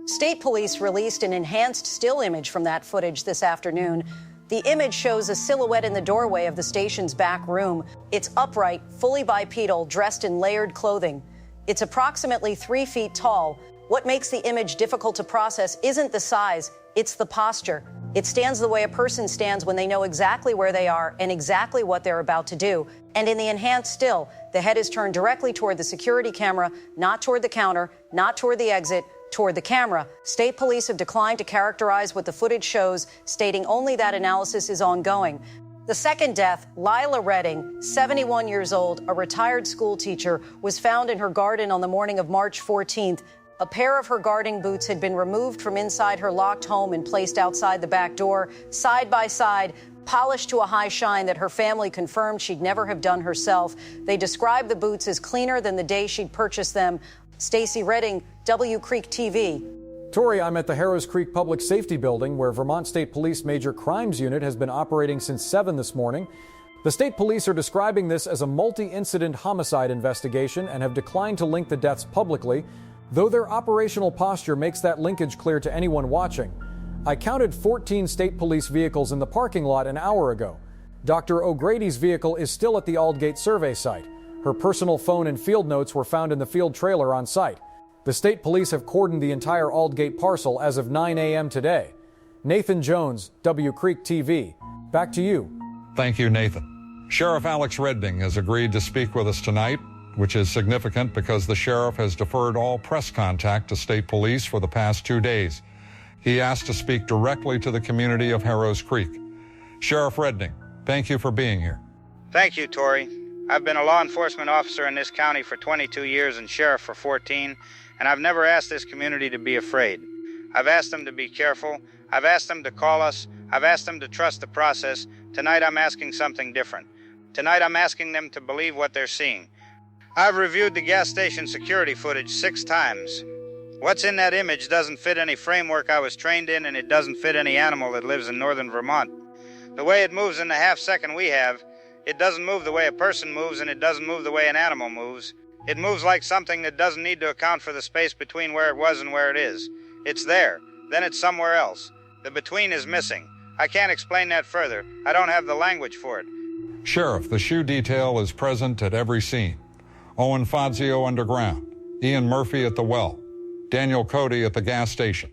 State Police released an enhanced still image from that footage this afternoon. The image shows a silhouette in the doorway of the station's back room. It's upright, fully bipedal, dressed in layered clothing. It's approximately 3 feet tall. What makes the image difficult to process isn't the size, it's the posture. It stands the way a person stands when they know exactly where they are and exactly what they're about to do. And in the enhanced still, the head is turned directly toward the security camera, not toward the counter, not toward the exit, toward the camera. State police have declined to characterize what the footage shows, stating only that analysis is ongoing. The second death, Lila Redding, 71 years old, a retired school teacher, was found in her garden on the morning of March 14th. A pair of her gardening boots had been removed from inside her locked home and placed outside the back door, side by side, polished to a high shine that her family confirmed she'd never have done herself. They described the boots as cleaner than the day she'd purchased them. Stacey Redding, W Creek TV.
Tori, I'm at the Harrows Creek Public Safety Building, where Vermont State Police Major Crimes Unit has been operating since 7 this morning. The state police are describing this as a multi-incident homicide investigation and have declined to link the deaths publicly, though their operational posture makes that linkage clear to anyone watching. I counted 14 state police vehicles in the parking lot an hour ago. Dr. O'Grady's vehicle is still at the Aldgate survey site. Her personal phone and field notes were found in the field trailer on site. The state police have cordoned the entire Aldgate parcel as of 9 a.m. today. Nathan Jones, W Creek TV. Back to you.
Thank you, Nathan. Sheriff Alex Redding has agreed to speak with us tonight, which is significant because the sheriff has deferred all press contact to state police for the past 2 days. He asked to speak directly to the community of Harrows Creek. Sheriff Redding, thank you for being here.
Thank you, Tori. I've been a law enforcement officer in this county for 22 years and sheriff for 14, and I've never asked this community to be afraid. I've asked them to be careful. I've asked them to call us. I've asked them to trust the process. Tonight I'm asking something different. Tonight I'm asking them to believe what they're seeing. I've reviewed the gas station security footage 6 times. What's in that image doesn't fit any framework I was trained in, and it doesn't fit any animal that lives in northern Vermont. The way it moves in the half second we have, it doesn't move the way a person moves, and it doesn't move the way an animal moves. It moves like something that doesn't need to account for the space between where it was and where it is. It's there, then it's somewhere else. The between is missing. I can't explain that further. I don't have the language for it.
Sheriff, the shoe detail is present at every scene. Owen Fazio underground, Ian Murphy at the well, Daniel Cody at the gas station,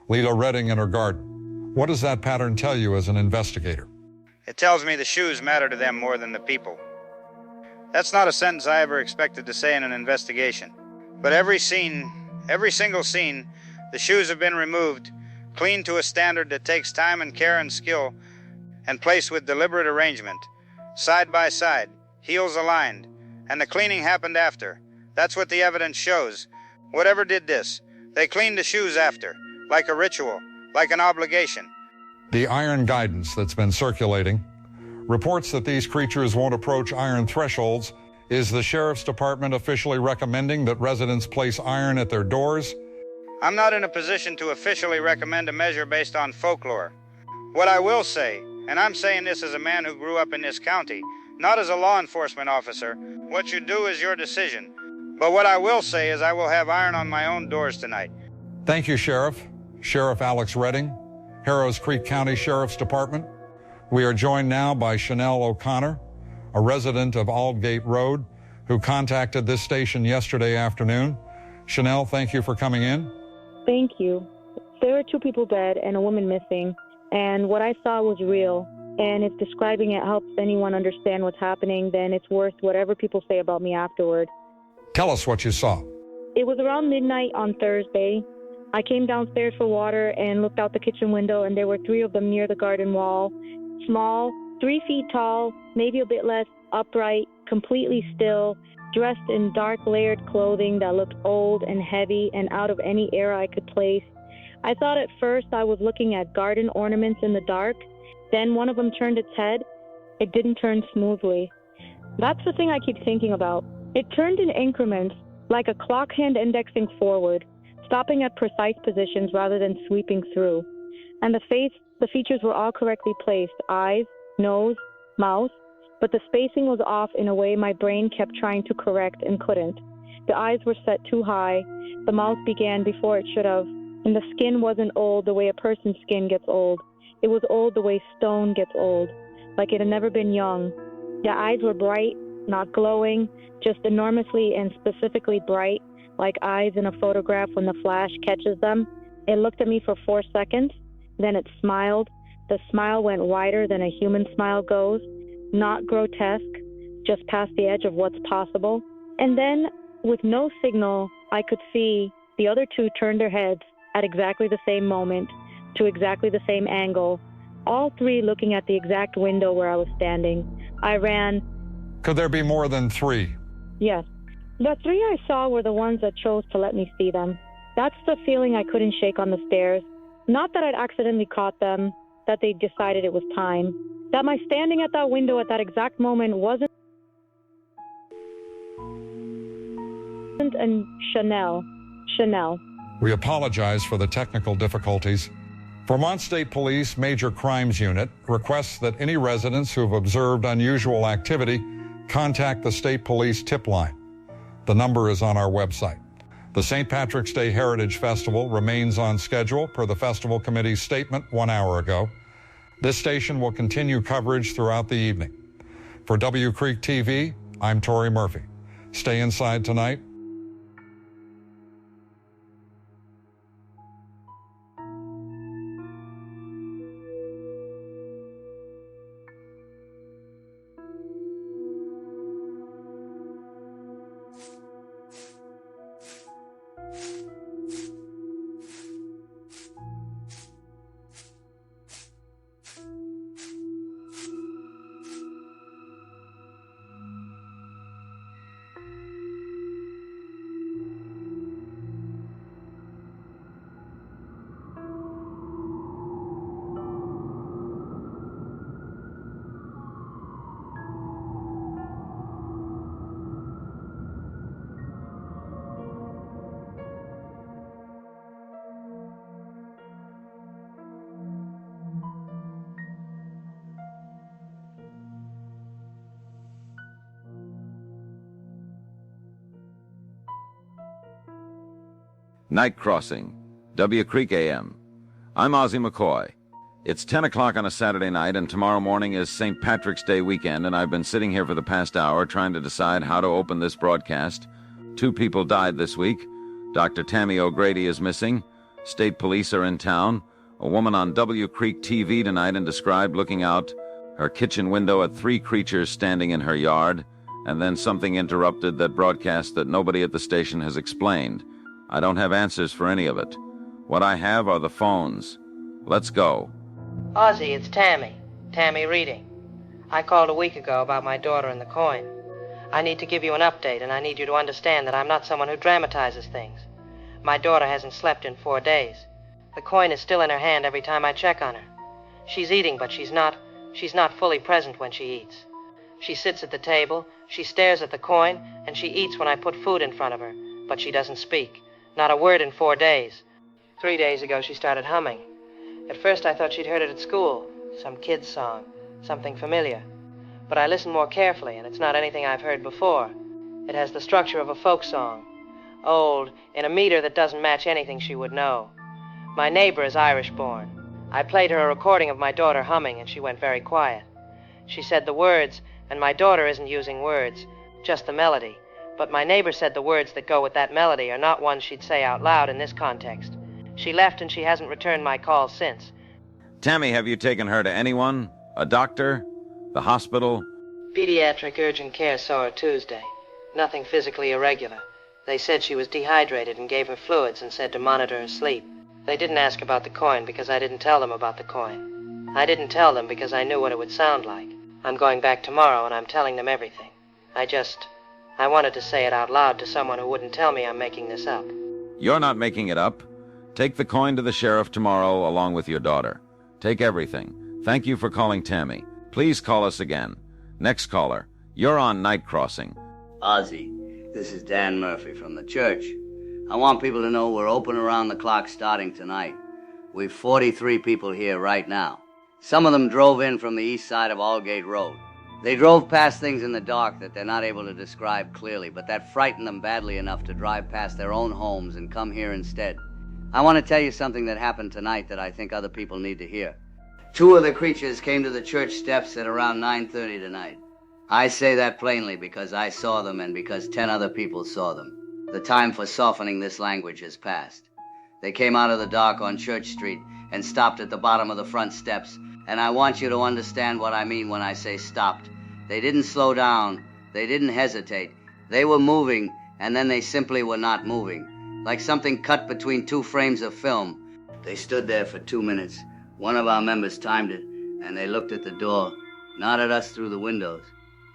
Lila Redding in her garden. What does that pattern tell you as an investigator?
It tells me the shoes matter to them more than the people. That's not a sentence I ever expected to say in an investigation. But every scene, every single scene, the shoes have been removed, cleaned to a standard that takes time and care and skill, and placed with deliberate arrangement, side by side, heels aligned, and the cleaning happened after. That's what the evidence shows. Whatever did this, they cleaned the shoes after, like a ritual, like an obligation.
The iron guidance that's been circulating reports that these creatures won't approach iron thresholds. Is the sheriff's department officially recommending that residents place iron at their doors?
I'm not in a position to officially recommend a measure based on folklore. What I will say, and I'm saying this as a man who grew up in this county, not as a law enforcement officer, what you do is your decision. But what I will say is I will have iron on my own doors tonight.
Thank you, Sheriff. Sheriff Alex Redding, Harrows Creek County Sheriff's Department. We are joined now by Chanel O'Connor, a resident of Aldgate Road, who contacted this station yesterday afternoon. Chanel, thank you for coming in.
Thank you. There are 2 people dead and a woman missing, and what I saw was real. And if describing it helps anyone understand what's happening, then it's worth whatever people say about me afterward.
Tell us what you saw.
It was around midnight on Thursday. I came downstairs for water and looked out the kitchen window, and there were 3 of them near the garden wall. Small, 3 feet tall, maybe a bit less, upright, completely still, dressed in dark layered clothing that looked old and heavy and out of any era I could place. I thought at first I was looking at garden ornaments in the dark. Then one of them turned its head. It didn't turn smoothly. That's the thing I keep thinking about. It turned in increments, like a clock hand indexing forward, stopping at precise positions rather than sweeping through. And the features were all correctly placed: eyes, nose, mouth, but the spacing was off in a way my brain kept trying to correct and couldn't. The eyes were set too high, the mouth began before it should have, and the skin wasn't old the way a person's skin gets old. It was old the way stone gets old, like it had never been young. The eyes were bright, not glowing, just enormously and specifically bright, like eyes in a photograph when the flash catches them. It looked at me for 4 seconds, then it smiled. The smile went wider than a human smile goes, not grotesque, just past the edge of what's possible. And then, with no signal, I could see the other two turned their heads at exactly the same moment, to exactly the same angle, all three looking at the exact window where I was standing. I ran.
Could there be more than 3?
Yes. The 3 I saw were the ones that chose to let me see them. That's the feeling I couldn't shake on the stairs. Not that I'd accidentally caught them, that they decided it was time. That my standing at that window at that exact moment wasn't a Chanel.
We apologize for the technical difficulties. Vermont State Police Major Crimes Unit requests that any residents who have observed unusual activity contact the State Police tip line. The number is on our website. The St. Patrick's Day Heritage Festival remains on schedule per the Festival Committee's statement 1 hour ago. This station will continue coverage throughout the evening. For W Creek TV, I'm Tory Murphy. Stay inside tonight.
Night Crossing, W Creek AM. I'm Ozzie McCoy. It's 10 o'clock on a Saturday night, and tomorrow morning is St. Patrick's Day weekend, and I've been sitting here for the past hour trying to decide how to open this broadcast. 2 people died this week. Dr. Tammy O'Grady is missing. State police are in town. A woman on W Creek TV tonight and described looking out her kitchen window at 3 creatures standing in her yard, and then something interrupted that broadcast that nobody at the station has explained. I don't have answers for any of it. What I have are the phones. Let's go.
Ozzie, it's Tammy. Tammy reading. I called a week ago about my daughter and the coin. I need to give you an update, and I need you to understand that I'm not someone who dramatizes things. My daughter hasn't slept in 4 days. The coin is still in her hand every time I check on her. She's eating, but she's not fully present when she eats. She sits at the table, she stares at the coin, and she eats when I put food in front of her, but she doesn't speak. Not a word in 4 days. 3 days ago, she started humming. At first, I thought she'd heard it at school. Some kid's song. Something familiar. But I listened more carefully, and it's not anything I've heard before. It has the structure of a folk song. Old, in a meter that doesn't match anything she would know. My neighbor is Irish-born. I played her a recording of my daughter humming, and she went very quiet. She said the words, and my daughter isn't using words, just the melody. But my neighbor said the words that go with that melody are not ones she'd say out loud in this context. She left and she hasn't returned my calls since.
Tammy, have you taken her to anyone? A doctor? The hospital?
Pediatric urgent care saw her Tuesday. Nothing physically irregular. They said she was dehydrated and gave her fluids and said to monitor her sleep. They didn't ask about the coin because I didn't tell them about the coin. I didn't tell them because I knew what it would sound like. I'm going back tomorrow and I'm telling them everything. I wanted to say it out loud to someone who wouldn't tell me I'm making this up.
You're not making it up. Take the coin to the sheriff tomorrow along with your daughter. Take everything. Thank you for calling Tammy. Please call us again. Next caller, you're on Night Crossing.
Ozzie, this is Dan Murphy from the church. I want people to know we're open around the clock starting tonight. We've 43 people here right now. Some of them drove in from the east side of Aldgate Road. They drove past things in the dark that they're not able to describe clearly, but that frightened them badly enough to drive past their own homes and come here instead. I want to tell you something that happened tonight that I think other people need to hear. 2 of the creatures came to the church steps at around 9:30 tonight. I say that plainly because I saw them and because 10 other people saw them. The time for softening this language has passed. They came out of the dark on Church Street and stopped at the bottom of the front steps, and I want you to understand what I mean when I say stopped. They didn't slow down. They didn't hesitate. They were moving, and then they simply were not moving, like something cut between 2 frames of film. They stood there for 2 minutes. One of our members timed it, and they looked at the door, not at us through the windows,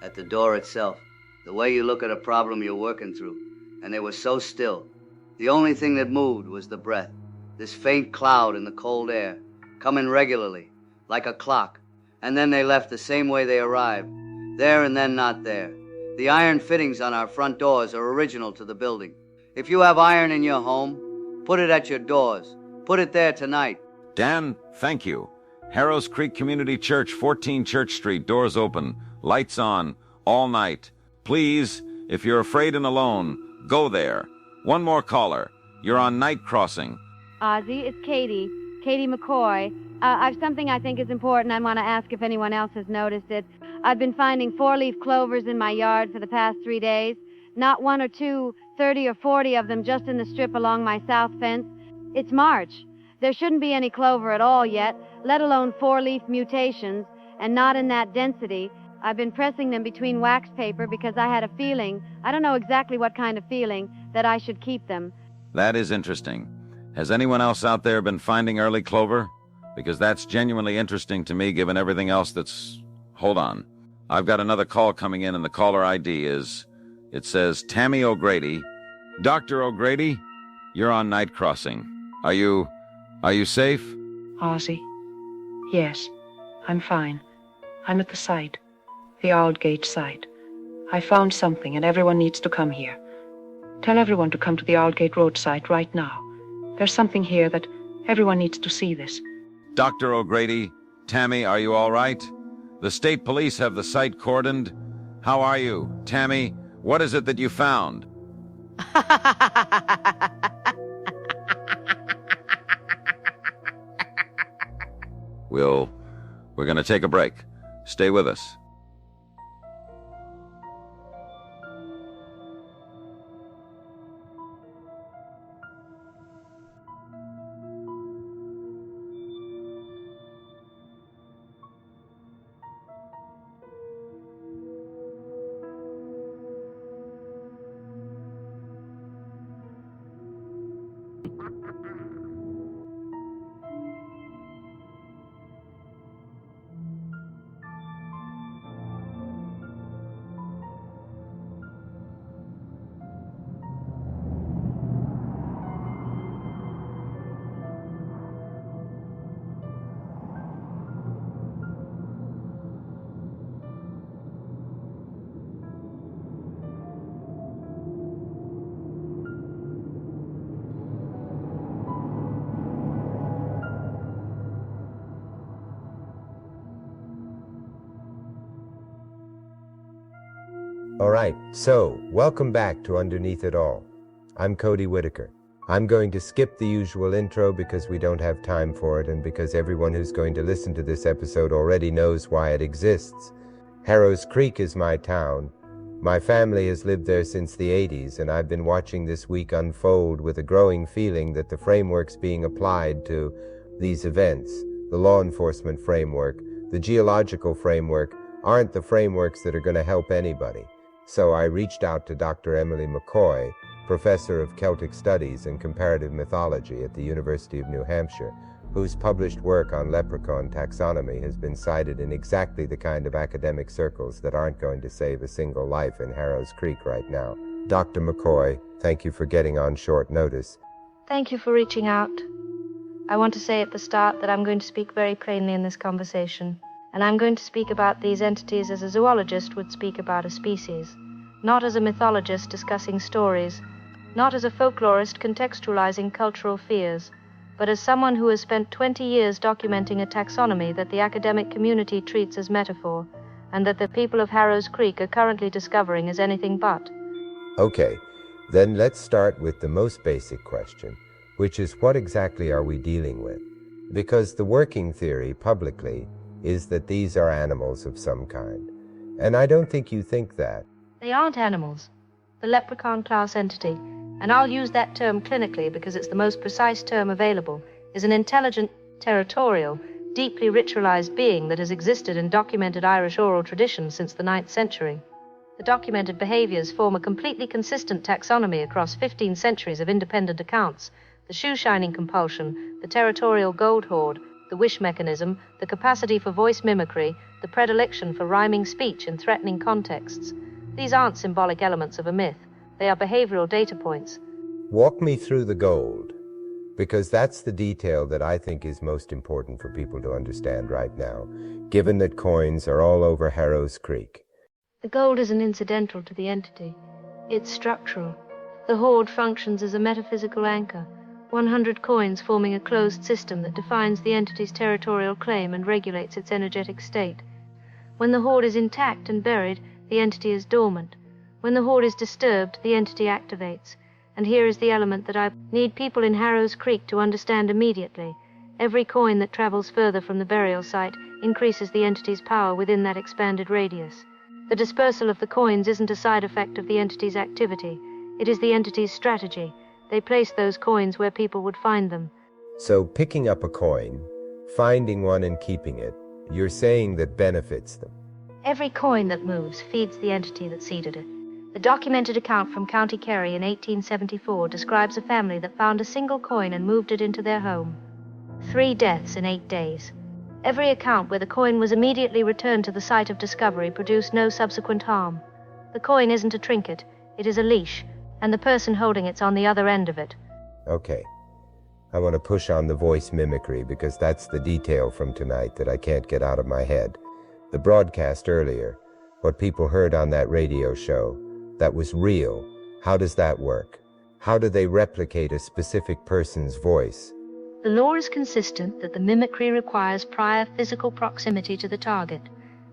at the door itself, the way you look at a problem you're working through. And they were so still. The only thing that moved was the breath, this faint cloud in the cold air, coming regularly, like a clock. And then they left the same way they arrived, there and then not there. The iron fittings on our front doors are original to the building. If you have iron in your home, put it at your doors. Put it there tonight.
Dan, thank you. Harrows Creek Community Church, 14 Church Street, doors open, lights on, all night. Please, if you're afraid and alone, go there. One more caller. You're on Night Crossing.
Ozzy, it's Katie. Katie McCoy. I've something I think is important. I want to ask if anyone else has noticed it. I've been finding 4-leaf clovers in my yard for the past 3 days. Not 1 or 2, 30 or 40 of them just in the strip along my south fence. It's March. There shouldn't be any clover at all yet, let alone 4-leaf mutations, and not in that density. I've been pressing them between wax paper because I had a feeling, I don't know exactly what kind of feeling, that I should keep them.
That is interesting. Has anyone else out there been finding early clover? Because that's genuinely interesting to me, given everything else that's... Hold on. I've got another call coming in, and the caller ID is... It says Tammy O'Grady. Dr. O'Grady, you're on Night Crossing. Are you safe?
Ozzy. Yes, I'm fine. I'm at the site. The Aldgate site. I found something, and everyone needs to come here. Tell everyone to come to the Aldgate Road site right now. There's something here that everyone needs to see this.
Dr. O'Grady, Tammy, are you all right? The state police have the site cordoned. How are you? Tammy, what is it that you found? We're going to take a break. Stay with us.
All right, so welcome back to Underneath It All. I'm Cody Whitaker. I'm going to skip the usual intro because we don't have time for it and because everyone who's going to listen to this episode already knows why it exists. Harrows Creek is my town. My family has lived there since the 80s, and I've been watching this week unfold with a growing feeling that the frameworks being applied to these events, the law enforcement framework, the geological framework, aren't the frameworks that are going to help anybody. So I reached out to Dr. Emily McCoy, professor of Celtic Studies and Comparative Mythology at the University of New Hampshire, whose published work on leprechaun taxonomy has been cited in exactly the kind of academic circles that aren't going to save a single life in Harrows Creek right now. Dr. McCoy, thank you for getting on short notice.
Thank you for reaching out. I want to say at the start that I'm going to speak very plainly in this conversation. And I'm going to speak about these entities as a zoologist would speak about a species, not as a mythologist discussing stories, not as a folklorist contextualizing cultural fears, but as someone who has spent 20 years documenting a taxonomy that the academic community treats as metaphor, and that the people of Harrow's Creek are currently discovering as anything but.
Okay, then let's start with the most basic question, which is what exactly are we dealing with? Because the working theory publicly is that these are animals of some kind. And I don't think you think that.
They aren't animals. The Leprechaun class entity, and I'll use that term clinically because it's the most precise term available, is an intelligent, territorial, deeply ritualized being that has existed in documented Irish oral tradition since the 9th century. The documented behaviors form a completely consistent taxonomy across 15 centuries of independent accounts: the shoe-shining compulsion, the territorial gold hoard, the wish mechanism, the capacity for voice mimicry, the predilection for rhyming speech in threatening contexts. These aren't symbolic elements of a myth. They are behavioral data points.
Walk me through the gold, because that's the detail that I think is most important for people to understand right now, given that coins are all over Harrow's Creek.
The gold isn't incidental to the entity. It's structural. The hoard functions as a metaphysical anchor, 100 coins forming a closed system that defines the entity's territorial claim and regulates its energetic state. When the hoard is intact and buried, the entity is dormant. When the hoard is disturbed, the entity activates. And here is the element that I need people in Harrow's Creek to understand immediately. Every coin that travels further from the burial site increases the entity's power within that expanded radius. The dispersal of the coins isn't a side effect of the entity's activity. It is the entity's strategy. They place those coins where people would find them.
So picking up a coin, finding one and keeping it, you're saying that benefits them.
Every coin that moves feeds the entity that seeded it. The documented account from County Kerry in 1874 describes a family that found a single coin and moved it into their home. 3 deaths in 8 days. Every account where the coin was immediately returned to the site of discovery produced no subsequent harm. The coin isn't a trinket, it is a leash, and the person holding it's on the other end of it.
Okay. I want to push on the voice mimicry because that's the detail from tonight that I can't get out of my head. The broadcast earlier, what people heard on that radio show, that was real. How does that work? How do they replicate a specific person's voice?
The law is consistent that the mimicry requires prior physical proximity to the target.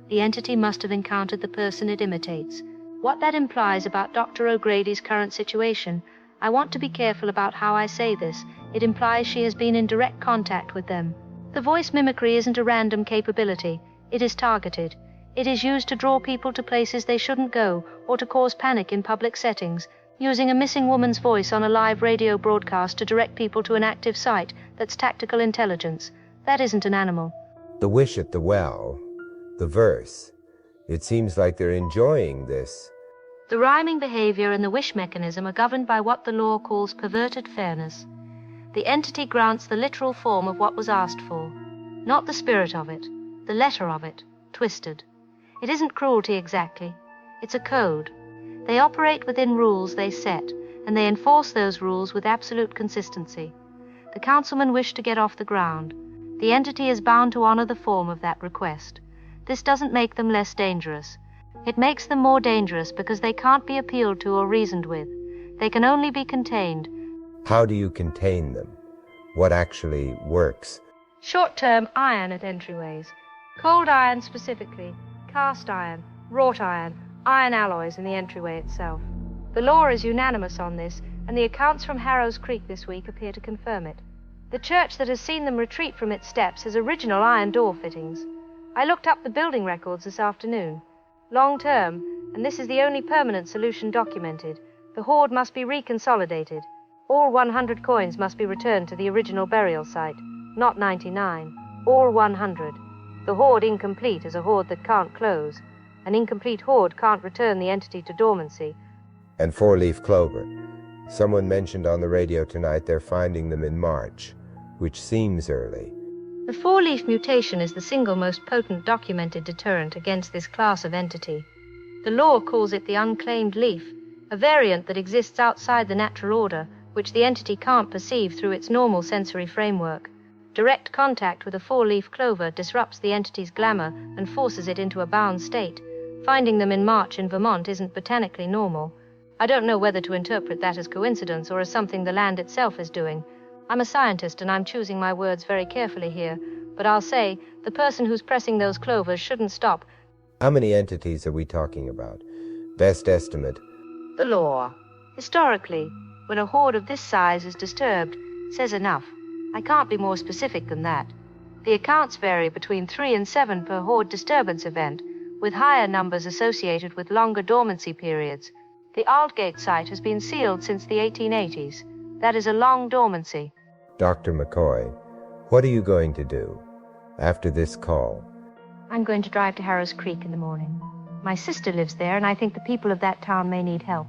The entity must have encountered the person it imitates. What that implies about Dr. O'Grady's current situation, I want to be careful about how I say this. It implies she has been in direct contact with them. The voice mimicry isn't a random capability. It is targeted. It is used to draw people to places they shouldn't go or to cause panic in public settings, using a missing woman's voice on a live radio broadcast to direct people to an active site. That's tactical intelligence. That isn't an animal.
The wish at the well, the verse, it seems like they're enjoying this.
The rhyming behavior and the wish mechanism are governed by what the law calls perverted fairness. The entity grants the literal form of what was asked for, not the spirit of it, the letter of it, twisted. It isn't cruelty exactly. It's a code. They operate within rules they set, and they enforce those rules with absolute consistency. The councilman wished to get off the ground. The entity is bound to honor the form of that request. This doesn't make them less dangerous. It makes them more dangerous because they can't be appealed to or reasoned with. They can only be contained.
How do you contain them? What actually works?
Short-term iron at entryways. Cold iron specifically, cast iron, wrought iron, iron alloys in the entryway itself. The law is unanimous on this, and the accounts from Harrow's Creek this week appear to confirm it. The church that has seen them retreat from its steps has original iron door fittings. I looked up the building records this afternoon. Long-term, and this is the only permanent solution documented, the hoard must be reconsolidated. All 100 coins must be returned to the original burial site, not 99, all 100. The hoard incomplete is a hoard that can't close. An incomplete hoard can't return the entity to dormancy.
And 4-leaf clover. Someone mentioned on the radio tonight they're finding them in March, which seems early.
The 4-leaf mutation is the single most potent documented deterrent against this class of entity. The law calls it the unclaimed leaf, a variant that exists outside the natural order, which the entity can't perceive through its normal sensory framework. Direct contact with a 4-leaf clover disrupts the entity's glamour and forces it into a bound state. Finding them in March in Vermont isn't botanically normal. I don't know whether to interpret that as coincidence or as something the land itself is doing. I'm a scientist and I'm choosing my words very carefully here, but I'll say the person who's pressing those clovers shouldn't stop.
How many entities are we talking about? Best estimate.
The law. Historically, when a horde of this size is disturbed, says enough. I can't be more specific than that. The accounts vary between 3 and 7 per horde disturbance event, with higher numbers associated with longer dormancy periods. The Aldgate site has been sealed since the 1880s. That is a long dormancy.
Dr. McCoy, what are you going to do after this call?
I'm going to drive to Harrow's Creek in the morning. My sister lives there, and I think the people of that town may need help.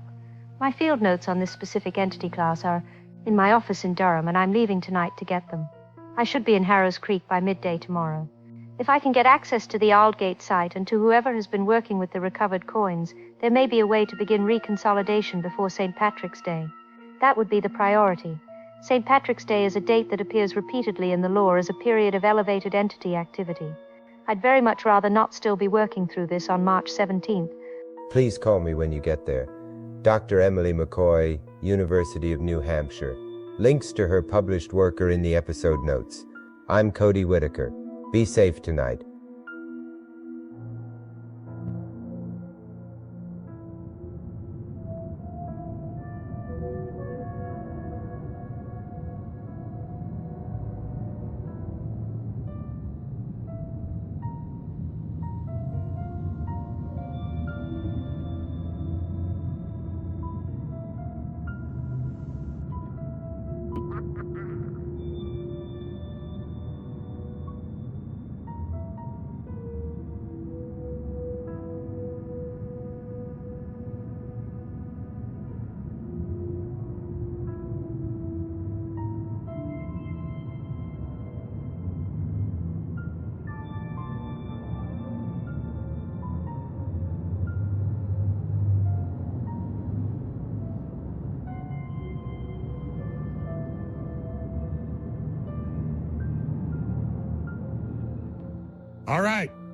My field notes on this specific entity class are in my office in Durham, and I'm leaving tonight to get them. I should be in Harrow's Creek by midday tomorrow. If I can get access to the Aldgate site and to whoever has been working with the recovered coins, there may be a way to begin reconsolidation before St. Patrick's Day. That would be the priority. St. Patrick's Day is a date that appears repeatedly in the lore as a period of elevated entity activity. I'd very much rather not still be working through this on March 17th.
Please call me when you get there. Dr. Emily McCoy, University of New Hampshire. Links to her published work are in the episode notes. I'm Cody Whitaker. Be safe tonight.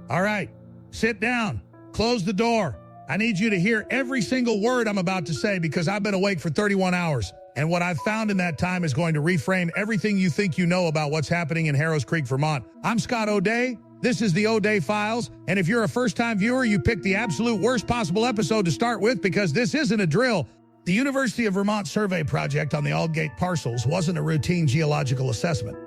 All right. Sit down. Close the door. I need you to hear every single word I'm about to say because I've been awake for 31 hours. And what I've found in that time is going to reframe everything you think you know about what's happening in Harrows Creek, Vermont. I'm Scott O'Day. This is the O'Day Files. And if you're a first-time viewer, you picked the absolute worst possible episode to start with because this isn't a drill. The University of Vermont survey project on the Aldgate parcels wasn't a routine geological assessment.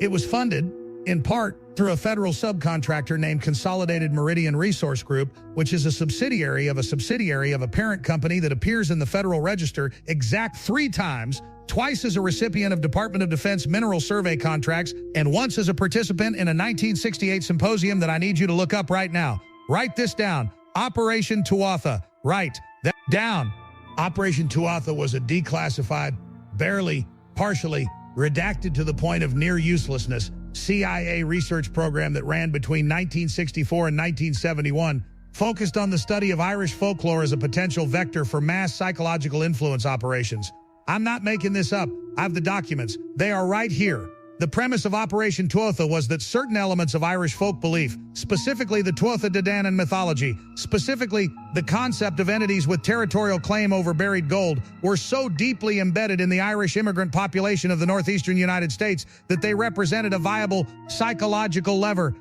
It was funded, in part, through a federal subcontractor named Consolidated Meridian Resource Group, which is a subsidiary of a parent company that appears in the Federal Register exact 3 times, twice as a recipient of Department of Defense mineral survey contracts, and once as a participant in a 1968 symposium that I need you to look up right now. Write this down. Operation Tuatha. Write that down. Operation Tuatha was a declassified, barely, partially, redacted to the point of near uselessness, CIA research program that ran between 1964 and 1971, focused on the study of Irish folklore as a potential vector for mass psychological influence operations. I'm not making this up. I have the documents. They are right here. The premise of Operation Tuatha was that certain elements of Irish folk belief, specifically the Tuatha De Danann mythology, specifically the concept of entities with territorial claim over buried gold, were so deeply embedded in the Irish immigrant population of the northeastern United States that they represented a viable psychological lever.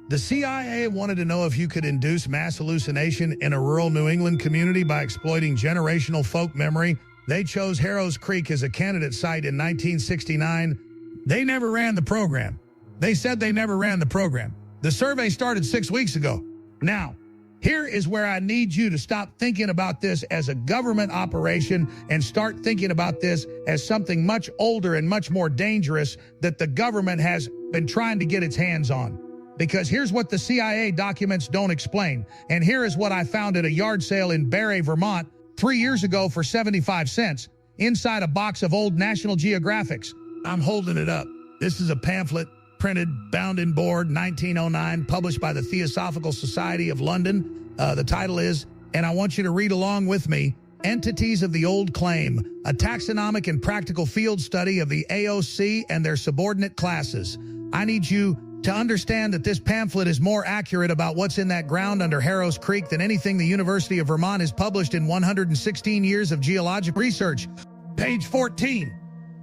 The CIA wanted to know if you could induce mass hallucination in a rural New England community by exploiting generational folk memory. They chose Harrows Creek as a candidate site in 1969. They never ran the program. They said they never ran the program. The survey started 6 weeks ago. Now, here is where I need you to stop thinking about this as a government operation and start thinking about this as something much older and much more dangerous that the government has been trying to get its hands on. Because here's what the CIA documents don't explain. And here is what I found at a yard sale in Barre, Vermont, 3 years ago for 75 cents, inside a box of old National Geographics. I'm holding it up. This is a pamphlet, printed, bound in board, 1909, published by the Theosophical Society of London. The title is, and I want you to read along with me, Entities of the Old Claim, a taxonomic and practical field study of the AOC and their subordinate classes. I need you to understand that this pamphlet is more accurate about what's in that ground under Harrows Creek than anything the University of Vermont has published in 116 years of geologic research. Page 14.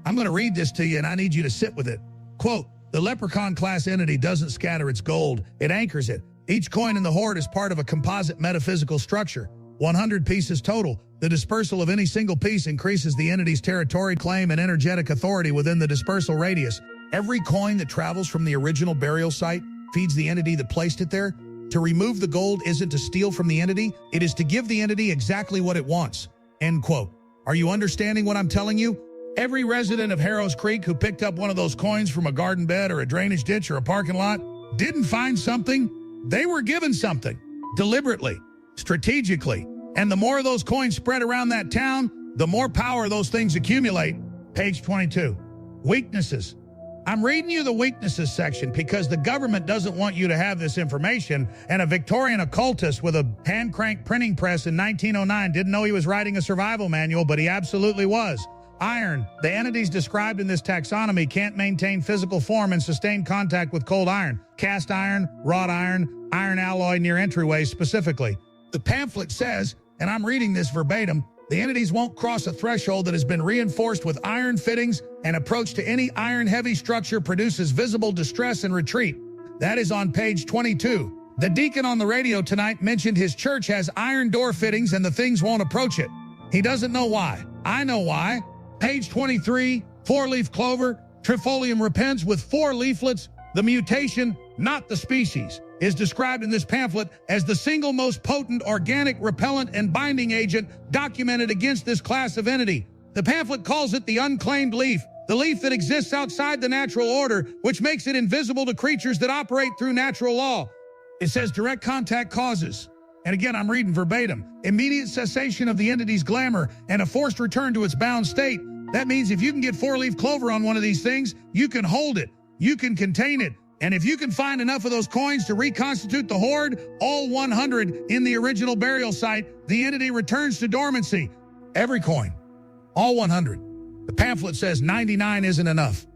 I'm going to read this to you, and I need you to sit with it. Quote, the Leprechaun class entity doesn't scatter its gold. It anchors it. Each coin in the hoard is part of a composite metaphysical structure. 100 pieces total. The dispersal of any single piece increases the entity's territory, claim, and energetic authority within the dispersal radius. Every coin that travels from the original burial site feeds the entity that placed it there. To remove the gold isn't to steal from the entity. It is to give the entity exactly what it wants. End quote. Are you understanding what I'm telling you? Every resident of Harrows Creek who picked up one of those coins from a garden bed or a drainage ditch or a parking lot didn't find something. They were given something. Deliberately. Strategically. And the more of those coins spread around that town, the more power those things accumulate. Page 22. Weaknesses. I'm reading you the weaknesses section because the government doesn't want you to have this information, and a Victorian occultist with a hand-crank printing press in 1909 didn't know he was writing a survival manual, but he absolutely was. Iron. The entities described in this taxonomy can't maintain physical form and sustain contact with cold iron. Cast iron, wrought iron, iron alloy near entryways specifically. The pamphlet says, and I'm reading this verbatim, the entities won't cross a threshold that has been reinforced with iron fittings, and approach to any iron-heavy structure produces visible distress and retreat. That is on page 22. The deacon on the radio tonight mentioned his church has iron door fittings and the things won't approach it. He doesn't know why. I know why. Page 23, four-leaf clover, Trifolium repens with 4 leaflets. The mutation, not the species, is described in this pamphlet as the single most potent organic repellent and binding agent documented against this class of entity. The pamphlet calls it the unclaimed leaf, the leaf that exists outside the natural order, which makes it invisible to creatures that operate through natural law. It says direct contact causes, and again I'm reading verbatim, immediate cessation of the entity's glamour and a forced return to its bound state. That means if you can get 4-leaf clover on one of these things, you can hold it, you can contain it. And if you can find enough of those coins to reconstitute the hoard, all 100 in the original burial site, the entity returns to dormancy. Every coin. All 100. The pamphlet says 99 isn't enough.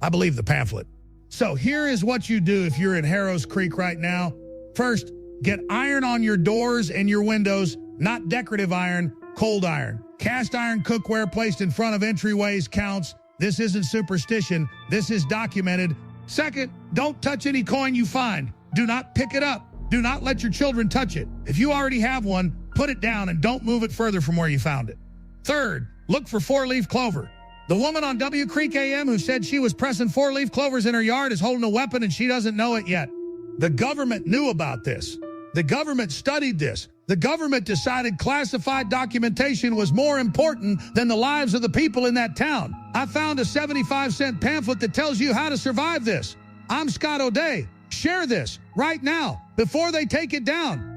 I believe the pamphlet. So here is what you do if you're in Harrows Creek right now. First, get iron on your doors and your windows, not decorative iron, cold iron. Cast iron cookware placed in front of entryways counts. This isn't superstition. This is documented. Second, don't touch any coin you find. Do not pick it up. Do not let your children touch it. If you already have one, put it down and don't move it further from where you found it. Third, look for 4-leaf clover. The woman on W Creek AM who said she was pressing 4-leaf clovers in her yard is holding a weapon and she doesn't know it yet. The government knew about this. The government studied this. The government decided classified documentation was more important than the lives of the people in that town. I found a 75-cent pamphlet that tells you how to survive this. I'm Scott O'Day. Share this right now before they take it down.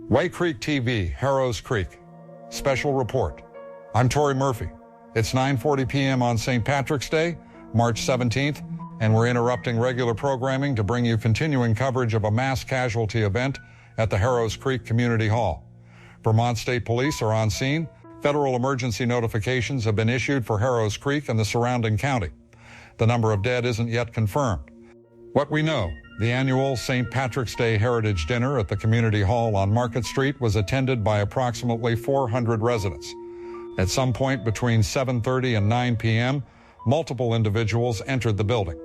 Way Creek TV, Harrows Creek. Special report. I'm Tory Murphy. It's 9:40 p.m. on St. Patrick's Day, March 17th, and we're interrupting regular programming to bring you continuing coverage of a mass casualty event at the Harrows Creek Community Hall. Vermont State Police are on scene. Federal emergency notifications have been issued for Harrows Creek and the surrounding county. The number of dead isn't yet confirmed. What we know: the annual St. Patrick's Day Heritage Dinner at the Community Hall on Market Street was attended by approximately 400 residents. At some point between 7:30 and 9 p.m., multiple individuals entered the building.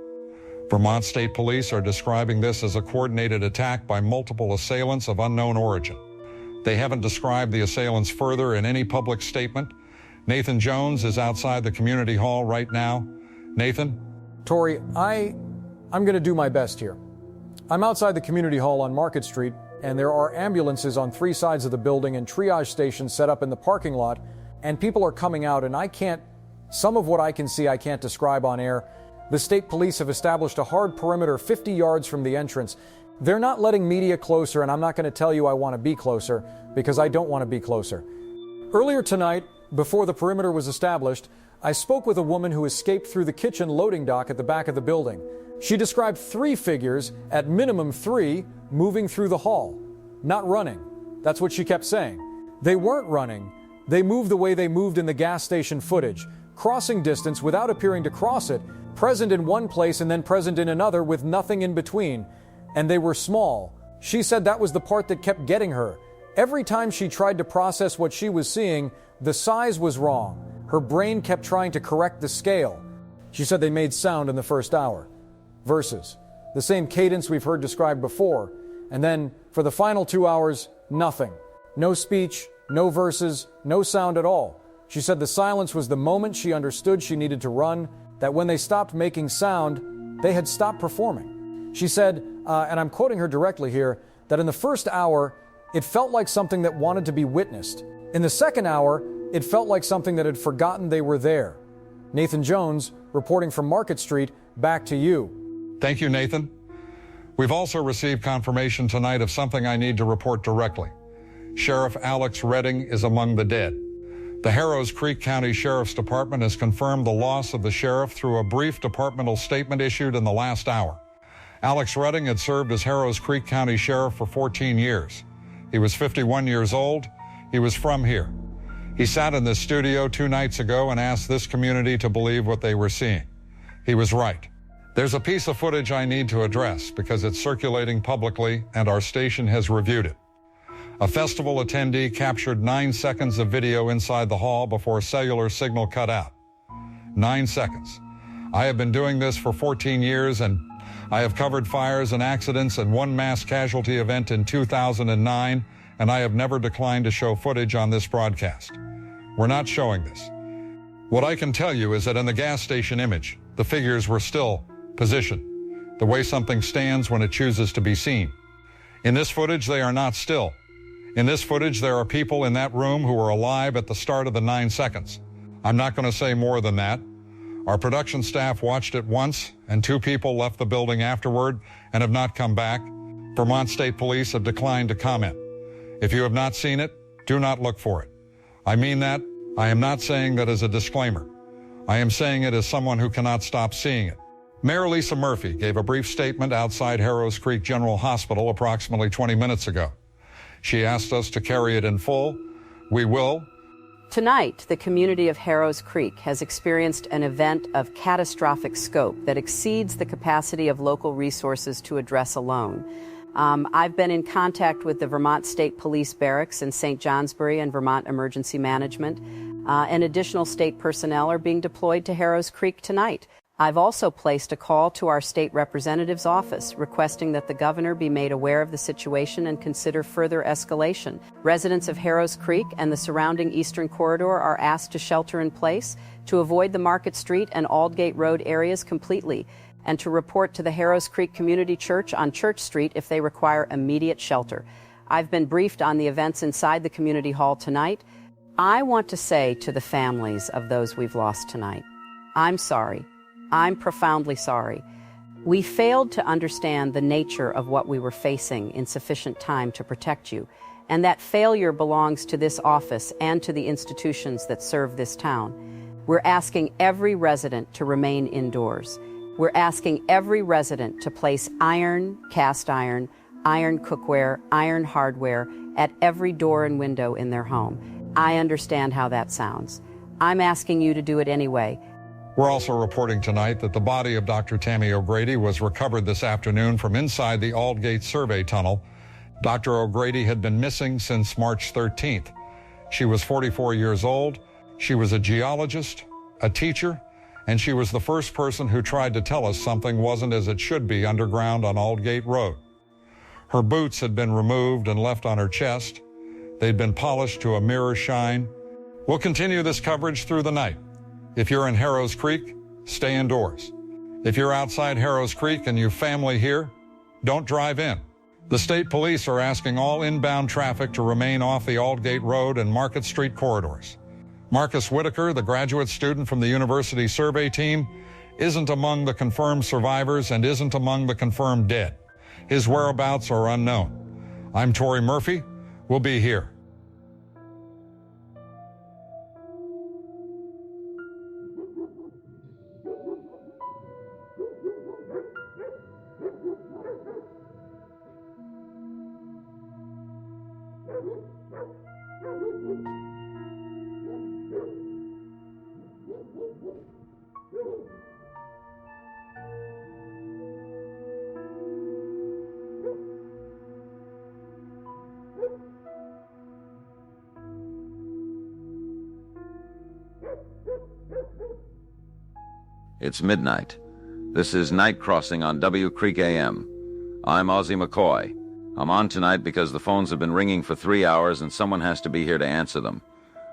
Vermont State Police are describing this as a coordinated attack by multiple assailants of unknown origin. They haven't described the assailants further in any public statement. Nathan Jones is outside the community hall right now. Nathan?
Tori, I'm going to do my best here. I'm outside the community hall on Market Street, and there are ambulances on 3 sides of the building and triage stations set up in the parking lot, and people are coming out, and some of what I can see I can't describe on air. The state police have established a hard perimeter 50 yards from the entrance. They're not letting media closer, and I'm not going to tell you I want to be closer, because I don't want to be closer. Earlier tonight, before the perimeter was established, I spoke with a woman who escaped through the kitchen loading dock at the back of the building. She described 3 figures, at minimum 3, moving through the hall. Not running. That's what she kept saying. They weren't running. They moved the way they moved in the gas station footage, crossing distance without appearing to cross it, present in one place and then present in another with nothing in between. And they were small. She said that was the part that kept getting her. Every time she tried to process what she was seeing, the size was wrong. Her brain kept trying to correct the scale. She said they made sound in the first hour. Verses. The same cadence we've heard described before. And then, for the final 2 hours, nothing. No speech, no verses, no sound at all. She said the silence was the moment she understood she needed to run, that when they stopped making sound, they had stopped performing. She said, and I'm quoting her directly here, that in the first hour, it felt like something that wanted to be witnessed. In the second hour, it felt like something that had forgotten they were there. Nathan Jones, reporting from Market Street, back to you.
Thank you, Nathan. We've also received confirmation tonight of something I need to report directly. Sheriff Alex Redding is among the dead. The Harrow Creek County Sheriff's Department has confirmed the loss of the sheriff through a brief departmental statement issued in the last hour. Alex Redding had served as Harrow Creek County Sheriff for 14 years. He was 51 years old. He was from here. He sat in this studio 2 nights ago and asked this community to believe what they were seeing. He was right. There's a piece of footage I need to address because it's circulating publicly and our station has reviewed it. A festival attendee captured 9 seconds of video inside the hall before cellular signal cut out. 9 seconds. I have been doing this for 14 years and I have covered fires and accidents and 1 mass casualty event in 2009, and I have never declined to show footage on this broadcast. We're not showing this. What I can tell you is that in the gas station image, the figures were still positioned, the way something stands when it chooses to be seen. In this footage, they are not still. In this footage, there are people in that room who were alive at the start of the 9 seconds. I'm not going to say more than that. Our production staff watched it once, and 2 people left the building afterward and have not come back. Vermont State Police have declined to comment. If you have not seen it, do not look for it. I mean that. I am not saying that as a disclaimer. I am saying it as someone who cannot stop seeing it. Mayor Lisa Murphy gave a brief statement outside Harrow Creek General Hospital approximately 20 minutes ago. She asked us to carry it in full. We will.
Tonight, the community of Harrow Creek has experienced an event of catastrophic scope that exceeds the capacity of local resources to address alone. I've been in contact with the Vermont State Police Barracks in St. Johnsbury and Vermont Emergency Management, and additional state personnel are being deployed to Harrow Creek tonight. I've also placed a call to our state representative's office requesting that the governor be made aware of the situation and consider further escalation. Residents of Harrow Creek and the surrounding eastern corridor are asked to shelter in place, to avoid the Market Street and Aldgate Road areas completely, and to report to the Harrow Creek Community Church on Church Street if they require immediate shelter. I've been briefed on the events inside the community hall tonight. I want to say to the families of those we've lost tonight, I'm sorry. I'm profoundly sorry. We failed to understand the nature of what we were facing in sufficient time to protect you, and that failure belongs to this office and to the institutions that serve this town. We're asking every resident to remain indoors. We're asking every resident to place iron, cast iron, iron cookware, iron hardware at every door and window in their home. I understand how that sounds. I'm asking you to do it anyway.
We're also reporting tonight that the body of Dr. Tammy O'Grady was recovered this afternoon from inside the Aldgate survey tunnel. Dr. O'Grady had been missing since March 13th. She was 44 years old. She was a geologist, a teacher, and she was the first person who tried to tell us something wasn't as it should be underground on Aldgate Road. Her boots had been removed and left on her chest. They'd been polished to a mirror shine. We'll continue this coverage through the night. If you're in Harrows Creek, stay indoors. If you're outside Harrows Creek and you have family here, don't drive in. The state police are asking all inbound traffic to remain off the Aldgate Road and Market Street corridors. Marcus Whitaker, the graduate student from the university survey team, isn't among the confirmed survivors and isn't among the confirmed dead. His whereabouts are unknown. I'm Tory Murphy. We'll be here.
It's midnight. This is Night Crossing on W Creek AM. I'm Ozzie McCoy. I'm on tonight because the phones have been ringing for 3 hours and someone has to be here to answer them.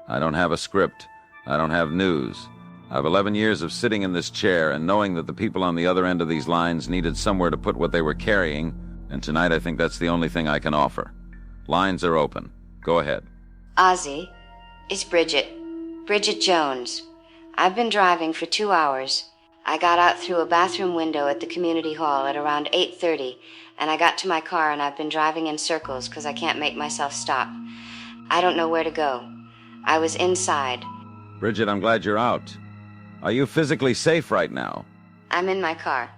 I don't have a script. I don't have news. I've 11 years of sitting in this chair and knowing that the people on the other end of these lines needed somewhere to put what they were carrying, and tonight I think that's the only thing I can offer. Lines are open. Go ahead.
Ozzie, it's Bridget. Bridget Jones. I've been driving for 2 hours. I got out through a bathroom window at the community hall at around 8:30, and I got to my car and I've been driving in circles because I can't make myself stop. I don't know where to go. I was inside.
Bridget, I'm glad you're out. Are you physically safe right now?
I'm in my car.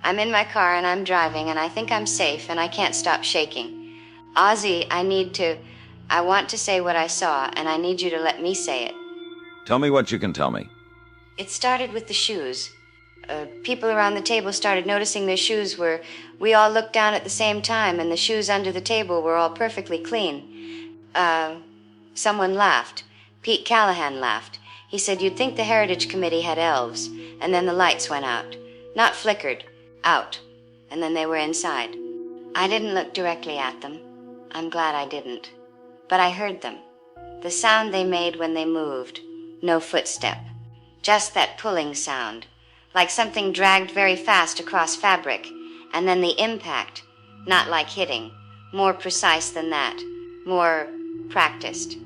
I'm in my car and I'm driving and I think I'm safe and I can't stop shaking. Ozzie, I want to say what I saw and I need you to let me say it.
Tell me what you can tell me.
It started with the shoes. People around the table started noticing their shoes we all looked down at the same time and the shoes under the table were all perfectly clean. Someone laughed. Pete Callahan laughed. He said you'd think the Heritage Committee had elves, and then the lights went out. Not flickered, out. And then they were inside. I didn't look directly at them. I'm glad I didn't. But I heard them. The sound they made when they moved. No footstep. Just that pulling sound. Like something dragged very fast across fabric, and then the impact, not like hitting, more precise than that, more practiced.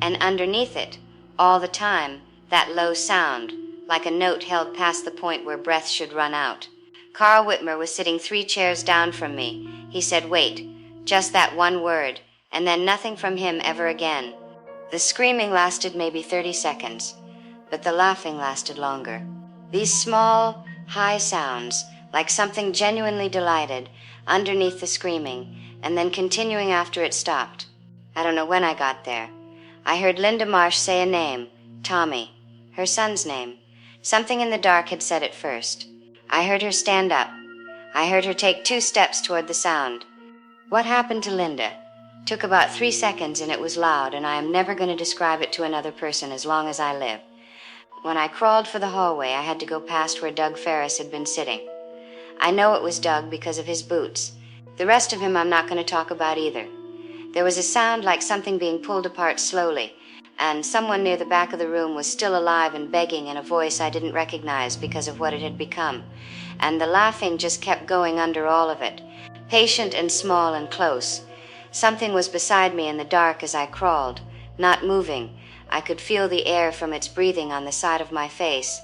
And underneath it, all the time, that low sound, like a note held past the point where breath should run out. Carl Whitmer was sitting 3 chairs down from me. He said, "Wait," just that one word, and then nothing from him ever again. The screaming lasted maybe 30 seconds, but the laughing lasted longer. These small, high sounds, like something genuinely delighted, underneath the screaming, and then continuing after it stopped. I don't know when I got there. I heard Linda Marsh say a name, Tommy, her son's name. Something in the dark had said it first. I heard her stand up. I heard her take 2 steps toward the sound. What happened to Linda? Took about 3 seconds and it was loud, and I am never going to describe it to another person as long as I live. When I crawled for the hallway, I had to go past where Doug Ferris had been sitting. I know it was Doug because of his boots. The rest of him I'm not going to talk about either. There was a sound like something being pulled apart slowly, and someone near the back of the room was still alive and begging in a voice I didn't recognize because of what it had become. And the laughing just kept going under all of it, patient and small and close. Something was beside me in the dark as I crawled, not moving. I could feel the air from its breathing on the side of my face.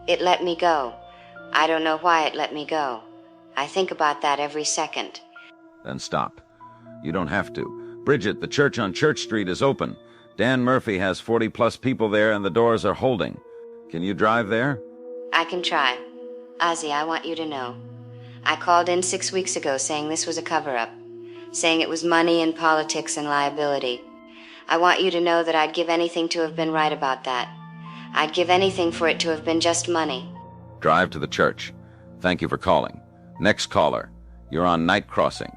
It let me go. I don't know why it let me go. I think about that every second.
Then stop. You don't have to. Bridget, the church on Church Street is open. Dan Murphy has 40-plus people there and the doors are holding. Can you drive there?
I can try. Ozzie, I want you to know. I called in 6 weeks ago saying this was a cover-up, saying it was money and politics and liability. I want you to know that I'd give anything to have been right about that. I'd give anything for it to have been just money.
Drive to the church. Thank you for calling. Next caller. You're on Night Crossing.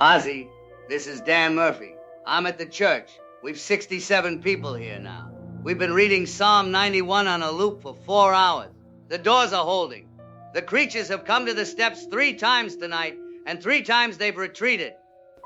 Ozzie, this is Dan Murphy. I'm at the church. We've 67 people here now. We've been reading Psalm 91 on a loop for 4 hours. The doors are holding. The creatures have come to the steps 3 times tonight, and 3 times they've retreated.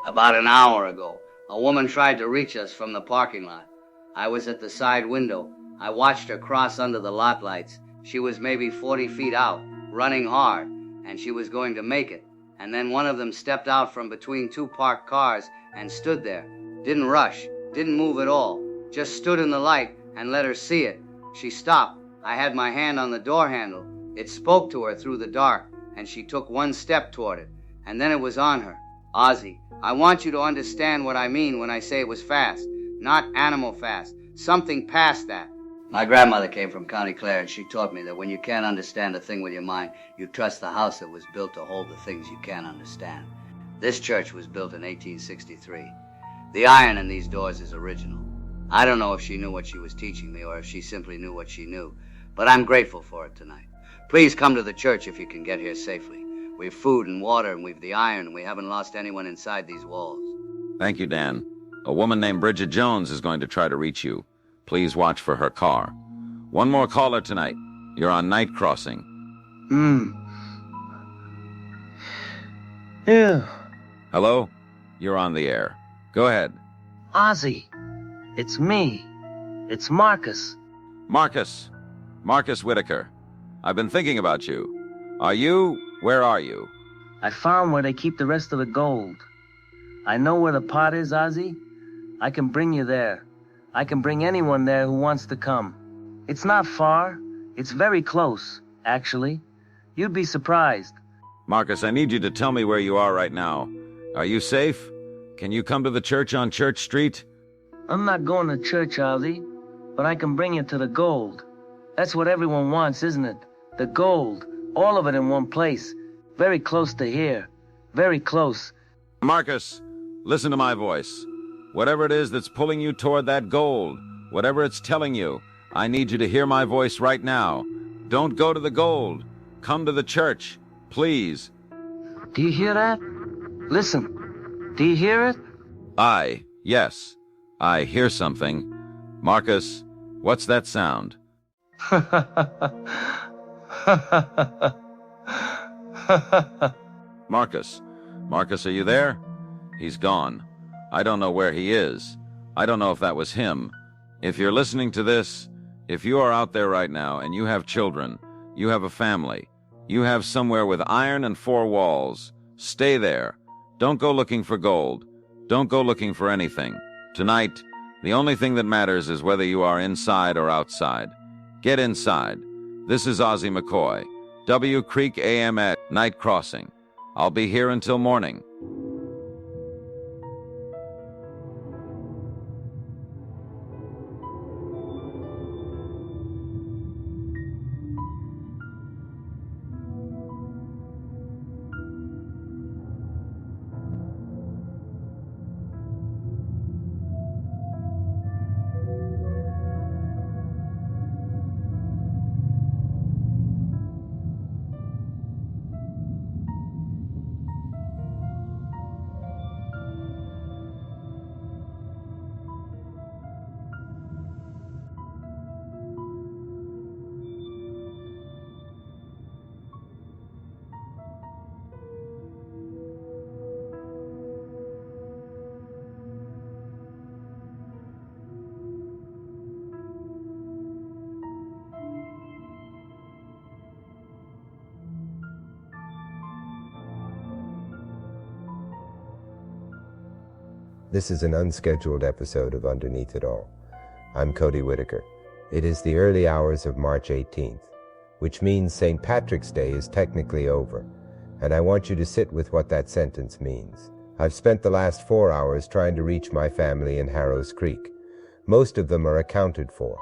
About an hour ago, a woman tried to reach us from the parking lot. I was at the side window. I watched her cross under the lot lights. She was maybe 40 feet out, running hard, and she was going to make it. And then one of them stepped out from between two parked cars and stood there. Didn't rush, didn't move at all, just stood in the light and let her see it. She stopped. I had my hand on the door handle. It spoke to her through the dark, and she took one step toward it. And then it was on her. Ozzy, I want you to understand what I mean when I say it was fast. Not animal fast. Something past that. My grandmother came from County Clare, and she taught me that when you can't understand a thing with your mind, you trust the house that was built to hold the things you can't understand. This church was built in 1863. The iron in these doors is original. I don't know if she knew what she was teaching me or if she simply knew what she knew, but I'm grateful for it tonight. Please come to the church if you can get here safely. We've food and water, and we've the iron, and we haven't lost anyone inside these walls.
Thank you, Dan. A woman named Bridget Jones is going to try to reach you. Please watch for her car. One more caller tonight. You're on Night Crossing.
Yeah.
Hello? You're on the air. Go ahead.
Ozzy. It's me. It's Marcus.
Marcus. Marcus Whitaker. I've been thinking about you. Where are you?
I found where they keep the rest of the gold. I know where the pot is, Ozzy. I can bring you there. I can bring anyone there who wants to come. It's not far. It's very close, actually. You'd be surprised.
Marcus, I need you to tell me where you are right now. Are you safe? Can you come to the church on Church Street?
I'm not going to church, Ozzy, but I can bring you to the gold. That's what everyone wants, isn't it? The gold. All of it in one place. Very close to here. Very close.
Marcus, listen to my voice. Whatever it is that's pulling you toward that gold, whatever it's telling you, I need you to hear my voice right now. Don't go to the gold. Come to the church. Please.
Do you hear that? Listen. Do you hear it?
Yes. I hear something. Marcus, what's that sound? Marcus, are you there? He's gone. I don't know where he is. I don't know if that was him. If you're listening to this, if you are out there right now and you have children, you have a family, you have somewhere with iron and four walls, stay there. Don't go looking for gold. Don't go looking for anything. Tonight, the only thing that matters is whether you are inside or outside. Get inside. This is Ozzy McCoy, W Creek AM at Night Crossing. I'll be here until morning.
This is an unscheduled episode of Underneath It All. I'm Cody Whitaker. It is the early hours of March 18th, which means St. Patrick's Day is technically over, and I want you to sit with what that sentence means. I've spent the last 4 hours trying to reach my family in Harrow's Creek. Most of them are accounted for.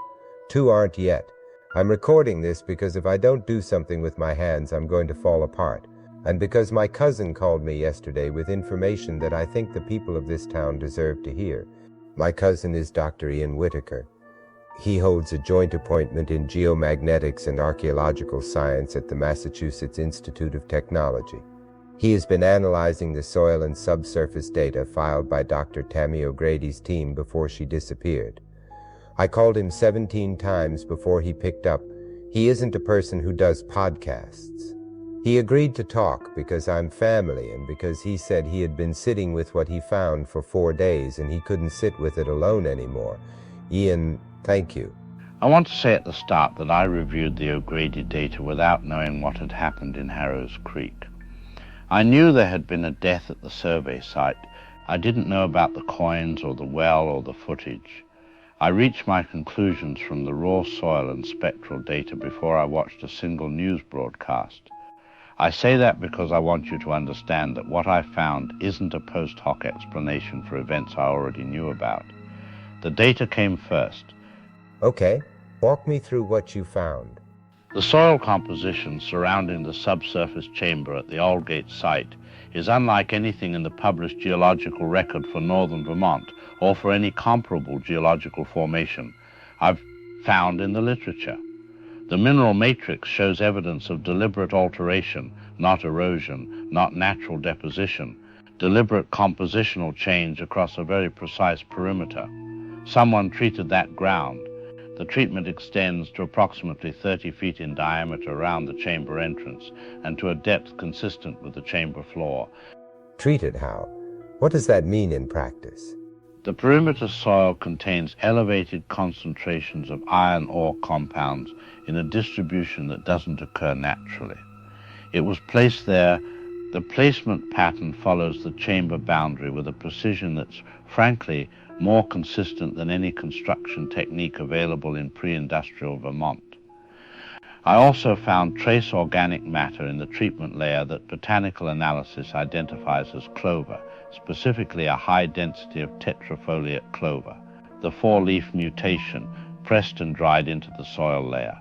2 aren't yet. I'm recording this because if I don't do something with my hands, I'm going to fall apart. And because my cousin called me yesterday with information that I think the people of this town deserve to hear. My cousin is Dr. Ian Whitaker. He holds a joint appointment in geomagnetics and archaeological science at the Massachusetts Institute of Technology. He has been analyzing the soil and subsurface data filed by Dr. Tammy O'Grady's team before she disappeared. I called him 17 times before he picked up. He isn't a person who does podcasts. He agreed to talk because I'm family and because he said he had been sitting with what he found for 4 days and he couldn't sit with it alone anymore. Ian, thank you.
I want to say at the start that I reviewed the O'Grady data without knowing what had happened in Harrows Creek. I knew there had been a death at the survey site. I didn't know about the coins or the well or the footage. I reached my conclusions from the raw soil and spectral data before I watched a single news broadcast. I say that because I want you to understand that what I found isn't a post hoc explanation for events I already knew about. The data came first.
Okay, walk me through what you found.
The soil composition surrounding the subsurface chamber at the Aldgate site is unlike anything in the published geological record for northern Vermont or for any comparable geological formation I've found in the literature. The mineral matrix shows evidence of deliberate alteration, not erosion, not natural deposition, deliberate compositional change across a very precise perimeter. Someone treated that ground. The treatment extends to approximately 30 feet in diameter around the chamber entrance and to a depth consistent with the chamber floor.
Treated how? What does that mean in practice?
The perimeter soil contains elevated concentrations of iron ore compounds in a distribution that doesn't occur naturally. It was placed there. The placement pattern follows the chamber boundary with a precision that's frankly more consistent than any construction technique available in pre-industrial Vermont. I also found trace organic matter in the treatment layer that botanical analysis identifies as clover, specifically a high density of tetrafoliate clover, the four-leaf mutation pressed and dried into the soil layer.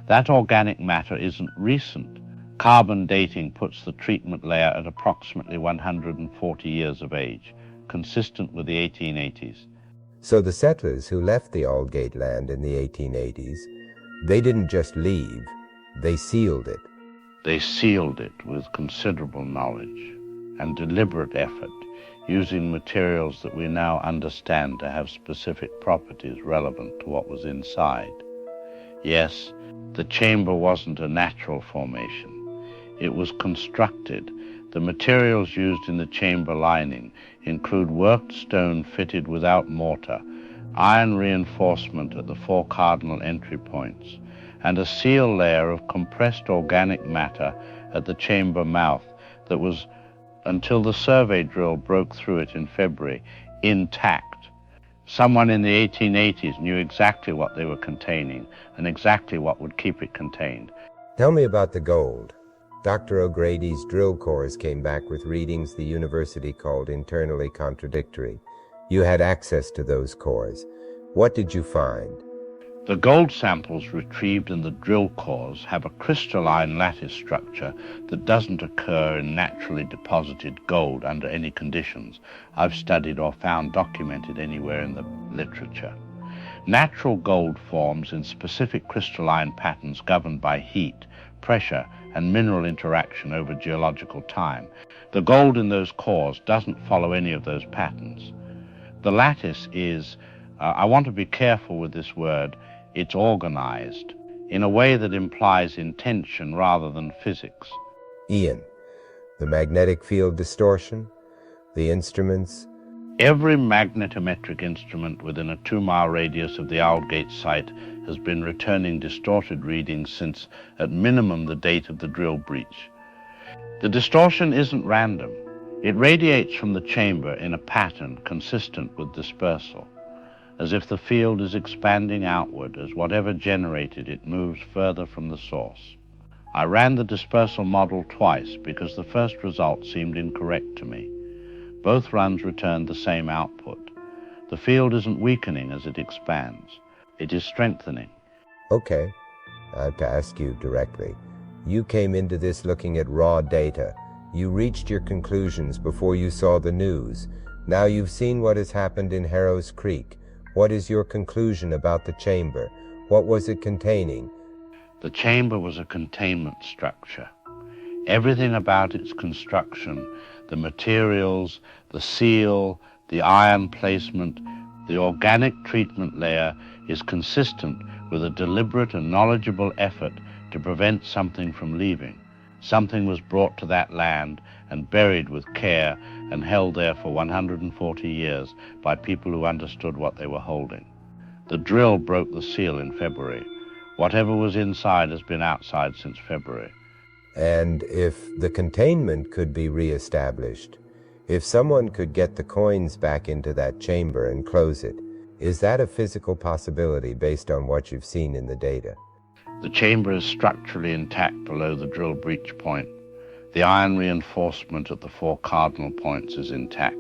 That organic matter isn't recent. Carbon dating puts the treatment layer at approximately 140 years of age, consistent with the 1880s.
So the settlers who left the Aldgate land in the 1880s, they didn't just leave, they sealed it.
They sealed it with considerable knowledge and deliberate effort, using materials that we now understand to have specific properties relevant to what was inside. Yes, the chamber wasn't a natural formation. It was constructed. The materials used in the chamber lining include worked stone fitted without mortar, iron reinforcement at the four cardinal entry points, and a seal layer of compressed organic matter at the chamber mouth that was, until the survey drill broke through it in February, intact. Someone in the 1880s knew exactly what they were containing and exactly what would keep it contained.
Tell me about the gold. Dr. O'Grady's drill cores came back with readings the university called internally contradictory. You had access to those cores. What did you find?
The gold samples retrieved in the drill cores have a crystalline lattice structure that doesn't occur in naturally deposited gold under any conditions I've studied or found documented anywhere in the literature. Natural gold forms in specific crystalline patterns governed by heat, pressure, and mineral interaction over geological time. The gold in those cores doesn't follow any of those patterns. The lattice is, I want to be careful with this word, it's organized in a way that implies intention rather than physics.
Ian, the magnetic field distortion, the instruments.
Every magnetometric instrument within a 2-mile radius of the Aldgate site has been returning distorted readings since, at minimum, the date of the drill breach. The distortion isn't random. It radiates from the chamber in a pattern consistent with dispersal, as if the field is expanding outward as whatever generated it moves further from the source. I ran the dispersal model twice because the first result seemed incorrect to me. Both runs returned the same output. The field isn't weakening as it expands. It is strengthening.
Okay, I have to ask you directly. You came into this looking at raw data. You reached your conclusions before you saw the news. Now you've seen what has happened in Harrows Creek. What is your conclusion about the chamber? What was it containing?
The chamber was a containment structure. Everything about its construction, the materials, the seal, the iron placement, the organic treatment layer is consistent with a deliberate and knowledgeable effort to prevent something from leaving. Something was brought to that land and buried with care and held there for 140 years by people who understood what they were holding. The drill broke the seal in February. Whatever was inside has been outside since February.
And if the containment could be reestablished, if someone could get the coins back into that chamber and close it, is that a physical possibility based on what you've seen in the data?
The chamber is structurally intact below the drill breach point. The iron reinforcement at the 4 cardinal points is intact.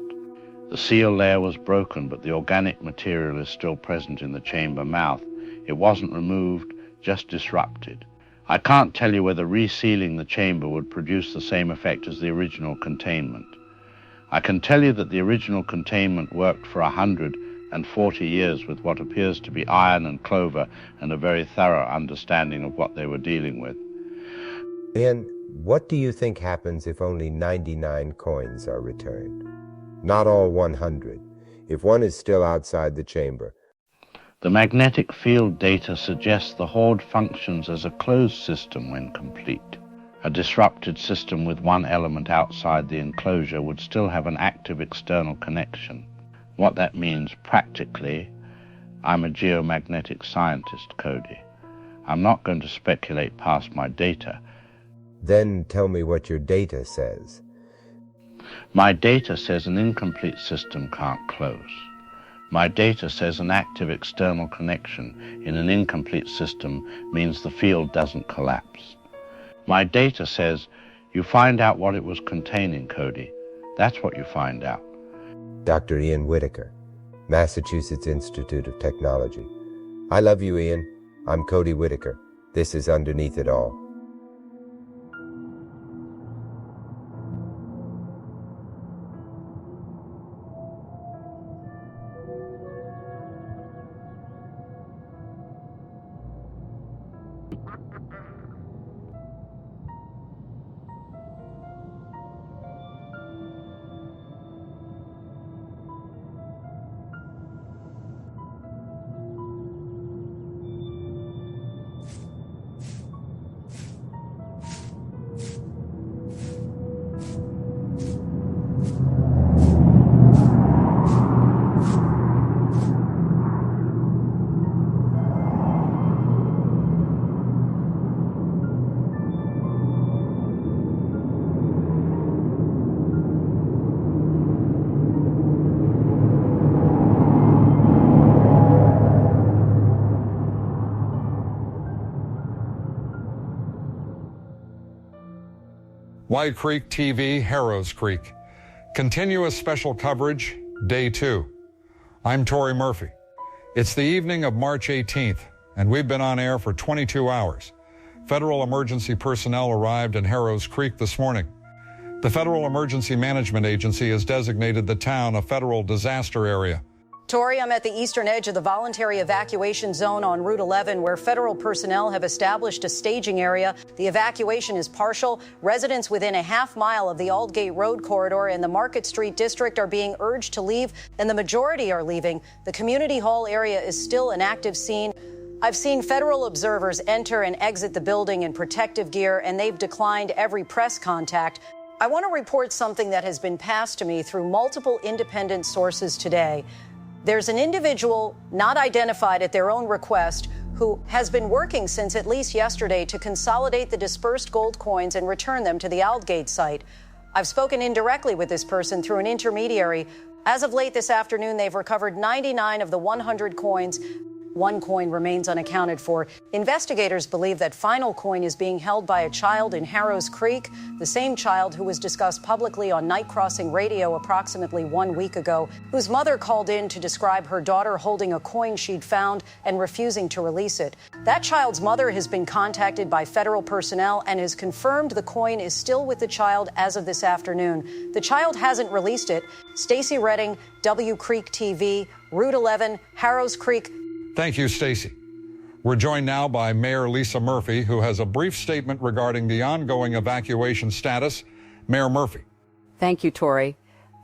The seal layer was broken, but the organic material is still present in the chamber mouth. It wasn't removed, just disrupted. I can't tell you whether resealing the chamber would produce the same effect as the original containment. I can tell you that the original containment worked for 140 years with what appears to be iron and clover and a very thorough understanding of what they were dealing with.
Ian, what do you think happens if only 99 coins are returned? Not all 100. If one is still outside the chamber.
The magnetic field data suggests the hoard functions as a closed system when complete. A disrupted system with one element outside the enclosure would still have an active external connection. What that means practically, I'm a geomagnetic scientist, Cody. I'm not going to speculate past my data.
Then tell me what your data says.
My data says an incomplete system can't close. My data says an active external connection in an incomplete system means the field doesn't collapse. My data says you find out what it was containing, Cody. That's what you find out.
Dr. Ian Whitaker, Massachusetts Institute of Technology. I love you, Ian. I'm Cody Whitaker. This is Underneath It All.
White Creek TV, Harrows Creek. Continuous special coverage, Day 2. I'm Tory Murphy. It's the evening of March 18th, and we've been on air for 22 hours. Federal emergency personnel arrived in Harrows Creek this morning. The Federal Emergency Management Agency has designated the town a federal disaster area.
Tori, I'm at the eastern edge of the voluntary evacuation zone on Route 11, where federal personnel have established a staging area. The evacuation is partial. Residents within a half-mile of the Aldgate Road corridor and the Market Street district are being urged to leave, and the majority are leaving. The community hall area is still an active scene. I've seen federal observers enter and exit the building in protective gear, and they've declined every press contact. I want to report something that has been passed to me through multiple independent sources today. There's an individual not identified at their own request who has been working since at least yesterday to consolidate the dispersed gold coins and return them to the Aldgate site. I've spoken indirectly with this person through an intermediary. As of late this afternoon, they've recovered 99 of the 100 coins. One coin remains unaccounted for. Investigators believe that final coin is being held by a child in Harrows Creek, the same child who was discussed publicly on Night Crossing Radio approximately 1 week ago, whose mother called in to describe her daughter holding a coin she'd found and refusing to release it. That child's mother has been contacted by federal personnel and has confirmed the coin is still with the child as of this afternoon. The child hasn't released it. Stacey Redding, W Creek TV, Route 11, Harrows Creek.
Thank you, Stacy. We're joined now by Mayor Lisa Murphy, who has a brief statement regarding the ongoing evacuation status. Mayor Murphy.
Thank you, Tory.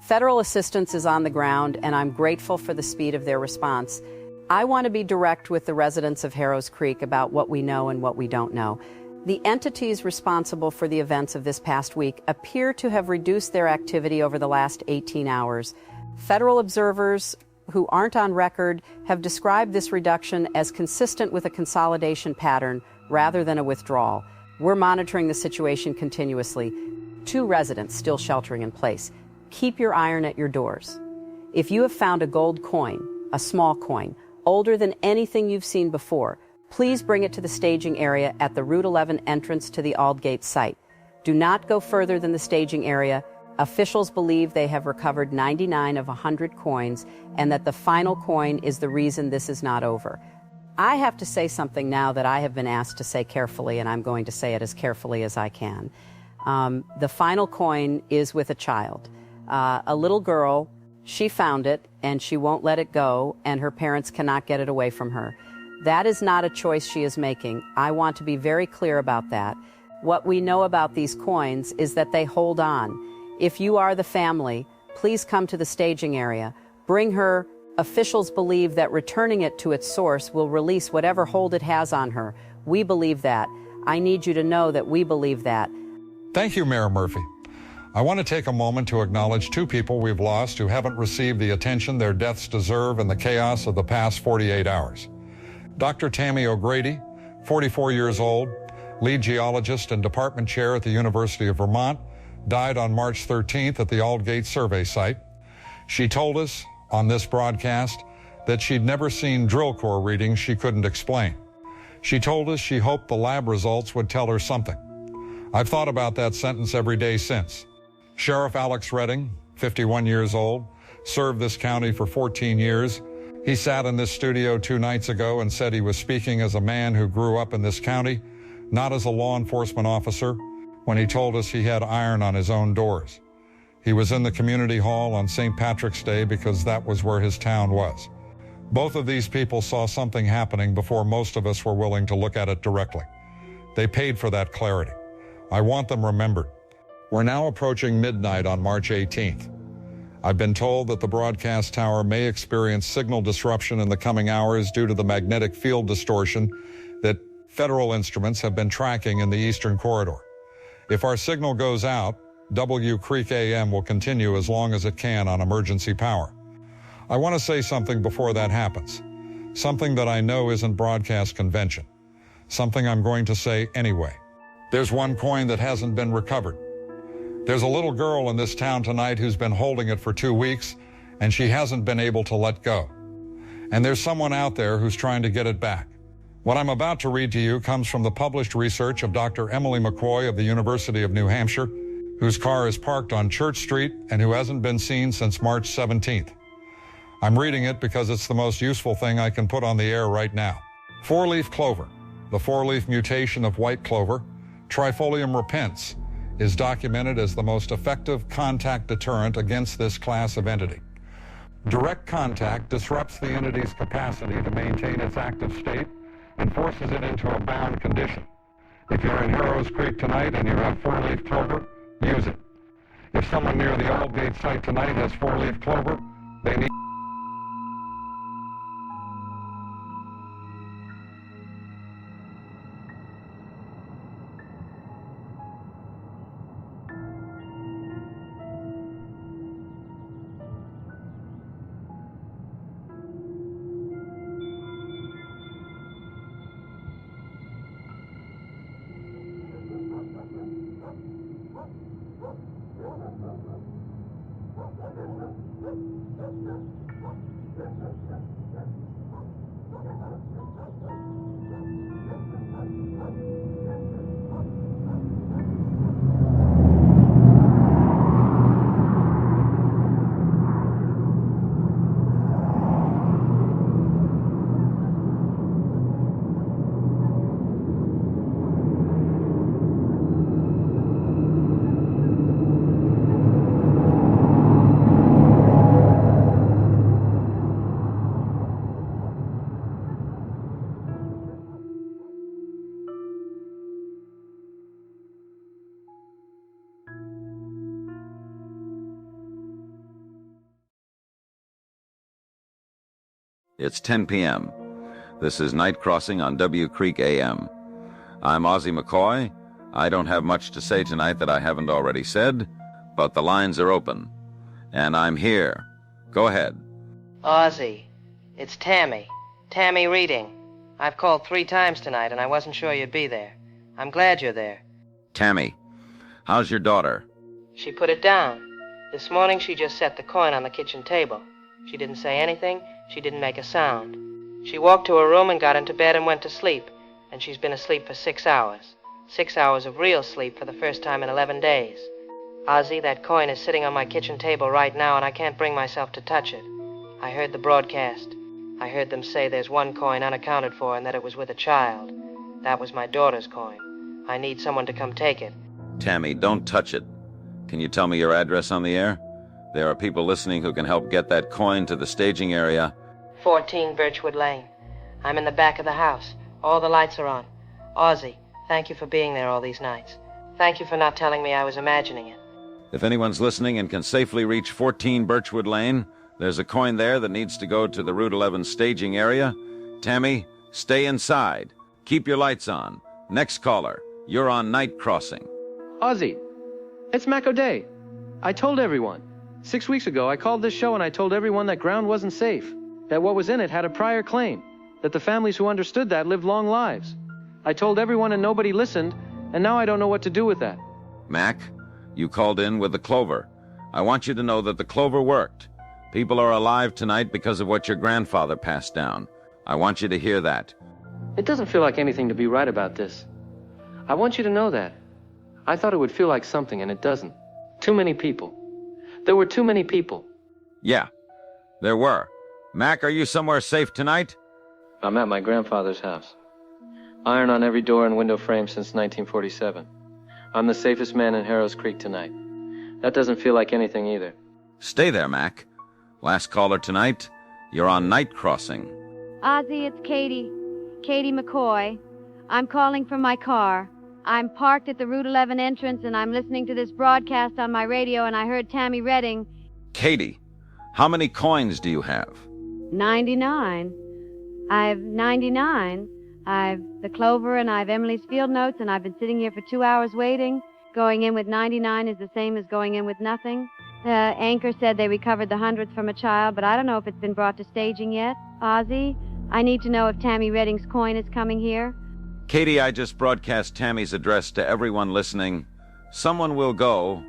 Federal assistance is on the ground, and I'm grateful for the speed of their response. I want to be direct with the residents of Harrows Creek about what we know and what we don't know. The entities responsible for the events of this past week appear to have reduced their activity over the last 18 hours. Federal observers who aren't on record have described this reduction as consistent with a consolidation pattern rather than a withdrawal. We're monitoring the situation continuously. 2 residents still sheltering in place. Keep your iron at your doors. If you have found a gold coin, a small coin, older than anything you've seen before, please bring it to the staging area at the Route 11 entrance to the Aldgate site. Do not go further than the staging area. Officials believe they have recovered 99 of 100 coins and that the final coin is the reason this is not over. I have to say something now that I have been asked to say carefully, and I'm going to say it as carefully as I can. The final coin is with a child. A little girl, she found it, and she won't let it go, and her parents cannot get it away from her. That is not a choice she is making. I want to be very clear about that. What we know about these coins is that they hold on. If you are the family, please come to the staging area. Bring her. Officials believe that returning it to its source will release whatever hold it has on her. We believe that. I need you to know that we believe that.
Thank you, Mayor Murphy. I want to take a moment to acknowledge 2 people we've lost who haven't received the attention their deaths deserve in the chaos of the past 48 hours. Dr. Tammy O'Grady, 44 years old, lead geologist and department chair at the University of Vermont, died on March 13th at the Aldgate survey site. She told us on this broadcast that she'd never seen drill core readings she couldn't explain. She told us she hoped the lab results would tell her something. I've thought about that sentence every day since. Sheriff Alex Redding, 51 years old, served this county for 14 years. He sat in this studio 2 nights ago and said he was speaking as a man who grew up in this county, not as a law enforcement officer, when he told us he had iron on his own doors. He was in the community hall on St. Patrick's Day because that was where his town was. Both of these people saw something happening before most of us were willing to look at it directly. They paid for that clarity. I want them remembered. We're now approaching midnight on March 18th. I've been told that the broadcast tower may experience signal disruption in the coming hours due to the magnetic field distortion that federal instruments have been tracking in the Eastern Corridor. If our signal goes out, W Creek AM will continue as long as it can on emergency power. I want to say something before that happens. Something that I know isn't broadcast convention. Something I'm going to say anyway. There's one coin that hasn't been recovered. There's a little girl in this town tonight who's been holding it for 2 weeks, and she hasn't been able to let go. And there's someone out there who's trying to get it back. What I'm about to read to you comes from the published research of Dr. Emily McCoy of the University of New Hampshire, whose car is parked on Church Street and who hasn't been seen since March 17th. I'm reading it because it's the most useful thing I can put on the air right now. 4-leaf clover, the 4-leaf mutation of white clover, Trifolium repens, is documented as the most effective contact deterrent against this class of entity. Direct contact disrupts the entity's capacity to maintain its active state and forces it into a bound condition. If you're in Harrows Creek tonight and you have 4-leaf clover, use it. If someone near the Aldgate site tonight has 4-leaf clover, they need
It's 10 p.m. This is Night Crossing on W Creek AM. I'm Ozzie McCoy. I don't have much to say tonight that I haven't already said, but the lines are open. And I'm here. Go ahead.
Ozzy, it's Tammy. Tammy Reading. I've called 3 times tonight, and I wasn't sure you'd be there. I'm glad you're there.
Tammy, how's your daughter?
She put it down. This morning she just set the coin on the kitchen table. She didn't say anything. She didn't make a sound. She walked to her room and got into bed and went to sleep. And she's been asleep for 6 hours. 6 hours of real sleep for the first time in 11 days. Ozzy, that coin is sitting on my kitchen table right now, and I can't bring myself to touch it. I heard the broadcast. I heard them say there's one coin unaccounted for and that it was with a child. That was my daughter's coin. I need someone to come take it.
Tammy, don't touch it. Can you tell me your address on the air? There are people listening who can help get that coin to the staging area.
14 Birchwood Lane. I'm in the back of the house. All the lights are on. Ozzy, thank you for being there all these nights. Thank you for not telling me I was imagining it.
If anyone's listening and can safely reach 14 Birchwood Lane, there's a coin there that needs to go to the Route 11 staging area. Tammy, stay inside. Keep your lights on. Next caller, you're on Night Crossing.
Ozzy, it's Mac O'Day. I told everyone. 6 weeks ago, I called this show and I told everyone that ground wasn't safe, that what was in it had a prior claim, that the families who understood that lived long lives. I told everyone and nobody listened, and now I don't know what to do with that.
Mac, you called in with the clover. I want you to know that the clover worked. People are alive tonight because of what your grandfather passed down. I want you to hear that.
It doesn't feel like anything to be right about this. I want you to know that. I thought it would feel like something, and it doesn't. Too many people. There were too many people.
Yeah, there were. Mac, are you somewhere safe tonight?
I'm at my grandfather's house. Iron on every door and window frame since 1947. I'm the safest man in Harrows Creek tonight. That doesn't feel like anything either.
Stay there, Mac. Last caller tonight, you're on Night Crossing.
Ozzy, it's Katie. Katie McCoy. I'm calling from my car. I'm parked at the Route 11 entrance, and I'm listening to this broadcast on my radio, and I heard Tammy Redding.
Katie, how many coins do you have?
99. I've 99. I've the clover, and I've Emily's field notes, and I've been sitting here for 2 hours waiting. Going in with 99 is the same as going in with nothing. The anchor said they recovered the 100th from a child, but I don't know if it's been brought to staging yet. Ozzy, I need to know if Tammy Redding's coin is coming here.
Katie, I just broadcast Tammy's address to everyone listening. Someone will go.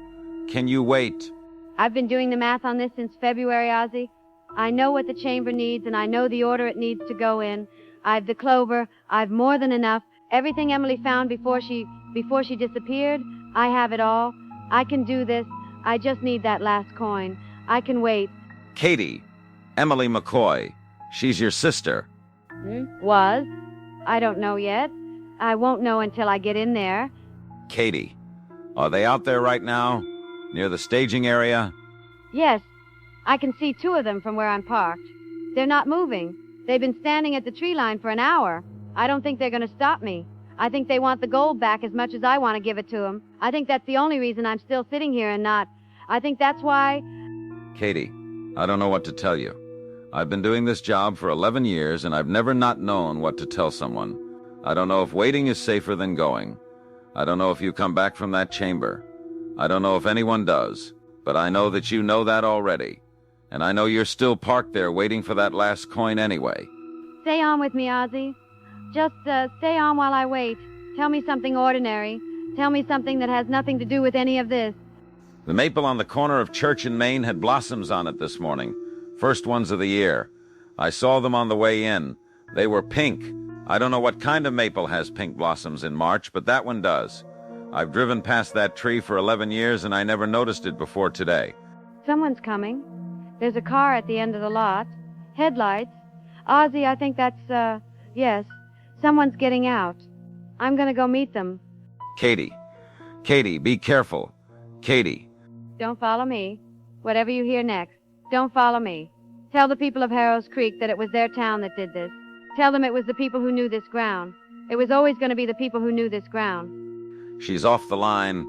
Can you wait?
I've been doing the math on this since February, Ozzy. I know what the chamber needs, and I know the order it needs to go in. I've the clover. I've more than enough. Everything Emily found before she disappeared, I have it all. I can do this. I just need that last coin. I can wait.
Katie, Emily McCoy. She's your sister.
Was? I don't know yet. I won't know until I get in there.
Katie, are they out there right now? Near the staging area?
Yes. I can see 2 of them from where I'm parked. They're not moving. They've been standing at the tree line for an hour. I don't think they're going to stop me. I think they want the gold back as much as I want to give it to them. I think that's the only reason I'm still sitting here and not. I think that's why.
Katie, I don't know what to tell you. I've been doing this job for 11 years, and I've never not known what to tell someone. I don't know if waiting is safer than going. I don't know if you come back from that chamber. I don't know if anyone does, but I know that you know that already. And I know you're still parked there waiting for that last coin anyway.
Stay on with me, Ozzy. Just stay on while I wait. Tell me something ordinary. Tell me something that has nothing to do with any of this.
The maple on the corner of Church and Main had blossoms on it this morning. First ones of the year. I saw them on the way in. They were pink. I don't know what kind of maple has pink blossoms in March, but that one does. I've driven past that tree for 11 years, and I never noticed it before today.
Someone's coming. There's a car at the end of the lot. Headlights. Ozzy, I think that's, yes. Someone's getting out. I'm gonna go meet them.
Katie, be careful. Katie.
Don't follow me. Whatever you hear next, don't follow me. Tell the people of Harrows Creek that it was their town that did this. Tell them it was the people who knew this ground. It was always going to be the people who knew this ground.
She's off the line.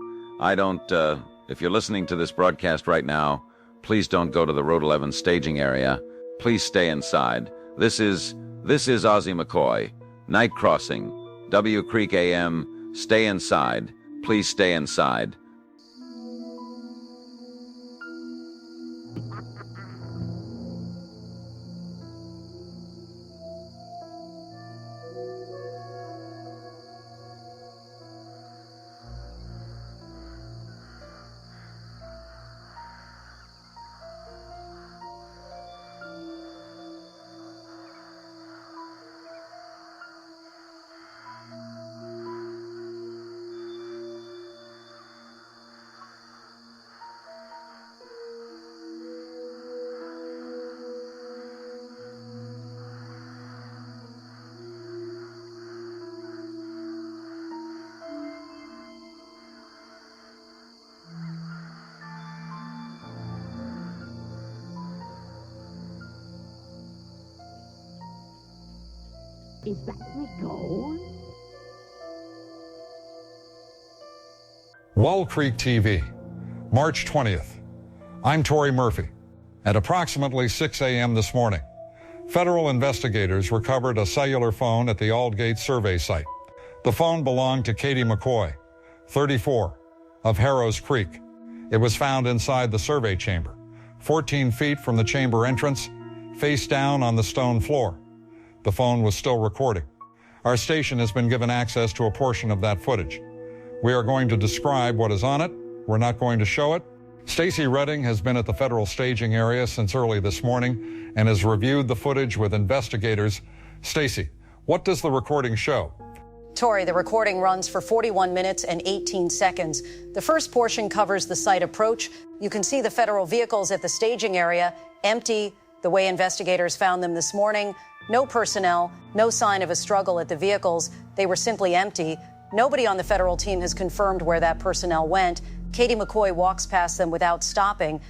If you're listening to this broadcast right now, please don't go to the Road 11 staging area. Please stay inside. This is Ozzy McCoy. Night Crossing. W Creek AM. Stay inside. Please stay inside.
Is that the goal?
Wall Creek TV, March 20th. I'm Tory Murphy. At approximately 6 a.m. this morning, federal investigators recovered a cellular phone at the Aldgate survey site. The phone belonged to Katie McCoy, 34, of Harrows Creek. It was found inside the survey chamber, 14 feet from the chamber entrance, face down on the stone floor. The phone was still recording. Our station has been given access to a portion of that footage. We are going to describe what is on it. We're not going to show it. Stacy Redding has been at the federal staging area since early this morning and has reviewed the footage with investigators. Stacy, what does the recording show?
Tori, the recording runs for 41 minutes and 18 seconds. The first portion covers the site approach. You can see the federal vehicles at the staging area, empty, the way investigators found them this morning. No personnel, no sign of a struggle at the vehicles. They were simply empty. Nobody on the federal team has confirmed where that personnel went. Katie McCoy walks past them without stopping.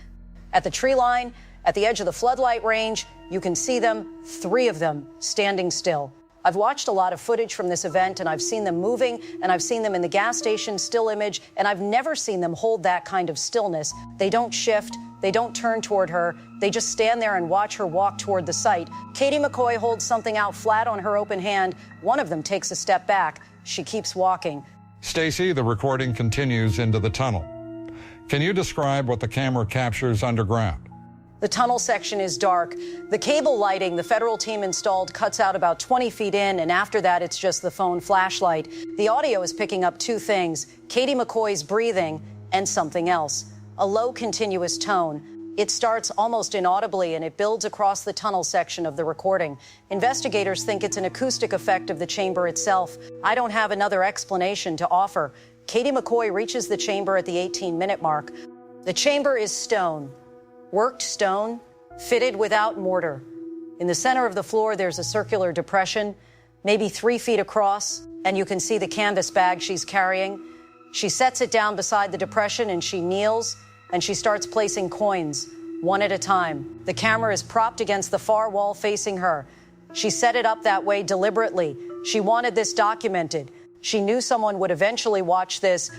At the tree line, at the edge of the floodlight range, you can see them, 3 of them, standing still. I've watched a lot of footage from this event, and I've seen them moving, and I've seen them in the gas station still image, and I've never seen them hold that kind of stillness. They don't shift. They don't turn toward her. They just stand there and watch her walk toward the site. Katie McCoy holds something out flat on her open hand. One of them takes a step back. She keeps walking.
Stacy, the recording continues into the tunnel. Can you describe what the camera captures underground?
The tunnel section is dark. The cable lighting the federal team installed cuts out about 20 feet in, and after that, it's just the phone flashlight. The audio is picking up 2 things, Katie McCoy's breathing and something else, a low continuous tone. It starts almost inaudibly, and it builds across the tunnel section of the recording. Investigators think it's an acoustic effect of the chamber itself. I don't have another explanation to offer. Katie McCoy reaches the chamber at the 18-minute mark. The chamber is stone. Worked stone, fitted without mortar. In the center of the floor, there's a circular depression, maybe 3 feet across, and you can see the canvas bag she's carrying. She sets it down beside the depression, and she kneels, and she starts placing coins, one at a time. The camera is propped against the far wall facing her. She set it up that way deliberately. She wanted this documented. She knew someone would eventually watch this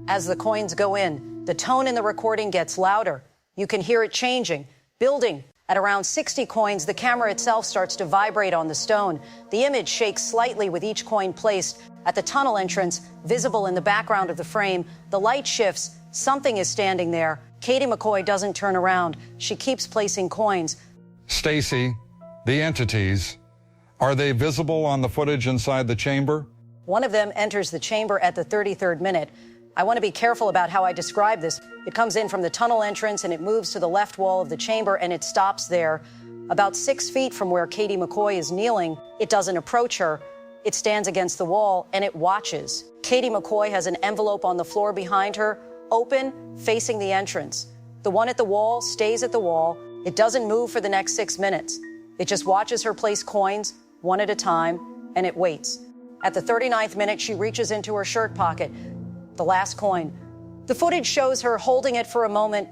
as the coins go in. The tone in the recording gets louder. You can hear it changing, building. At around 60 coins, the camera itself starts to vibrate on the stone. The image shakes slightly with each coin placed. At the tunnel entrance, visible in the background of the frame, the light shifts. Something is standing there. Katie McCoy doesn't turn around. She keeps placing coins.
Stacy, the entities, are they visible on the footage inside the chamber?
One of them enters the chamber at the 33rd minute. I want to be careful about how I describe this. It comes in from the tunnel entrance and it moves to the left wall of the chamber and it stops there. About 6 feet from where Katie McCoy is kneeling, it doesn't approach her. It stands against the wall and it watches. Katie McCoy has an envelope on the floor behind her, open, facing the entrance. The one at the wall stays at the wall. It doesn't move for the next 6 minutes. It just watches her place coins, one at a time, and it waits. At the 39th minute, she reaches into her shirt pocket. The last coin. The footage shows her holding it for a moment,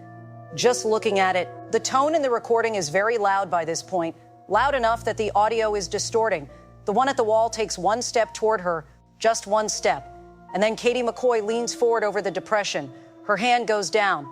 just looking at it. The tone in the recording is very loud by this point, loud enough that the audio is distorting. The one at the wall takes 1 step toward her, just 1 step. And then Katie McCoy leans forward over the depression. Her hand goes down.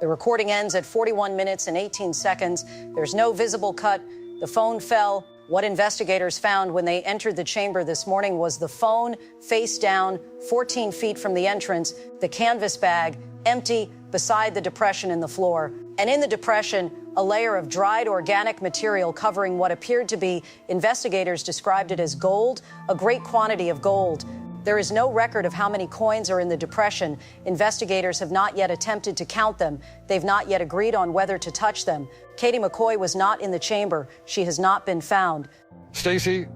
The recording ends at 41 minutes and 18 seconds. There's no visible cut. The phone fell. What investigators found when they entered the chamber this morning was the phone face down, 14 feet from the entrance, the canvas bag empty beside the depression in the floor. And in the depression, a layer of dried organic material covering what appeared to be, investigators described it as gold, a great quantity of gold. There is no record of how many coins are in the depression. Investigators have not yet attempted to count them. They've not yet agreed on whether to touch them. Katie McCoy was not in the chamber. She has not been found.
Stacy,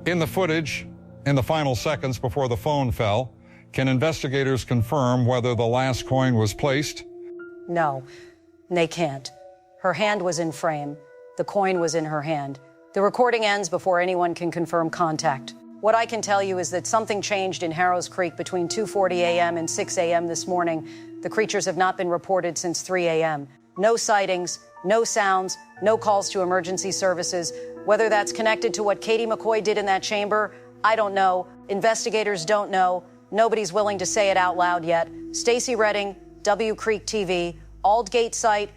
in the footage, in the final seconds before the phone fell, can investigators confirm whether the last coin was placed?
No, they can't. Her hand was in frame. The coin was in her hand. The recording ends before anyone can confirm contact. What I can tell you is that something changed in Harrows Creek between 2:40 a.m. and 6 a.m. this morning. The creatures have not been reported since 3 a.m. No sightings, no sounds, no calls to emergency services. Whether that's connected to what Katie McCoy did in that chamber, I don't know. Investigators don't know. Nobody's willing to say it out loud yet. Stacey Redding, W Creek TV, Aldgate site.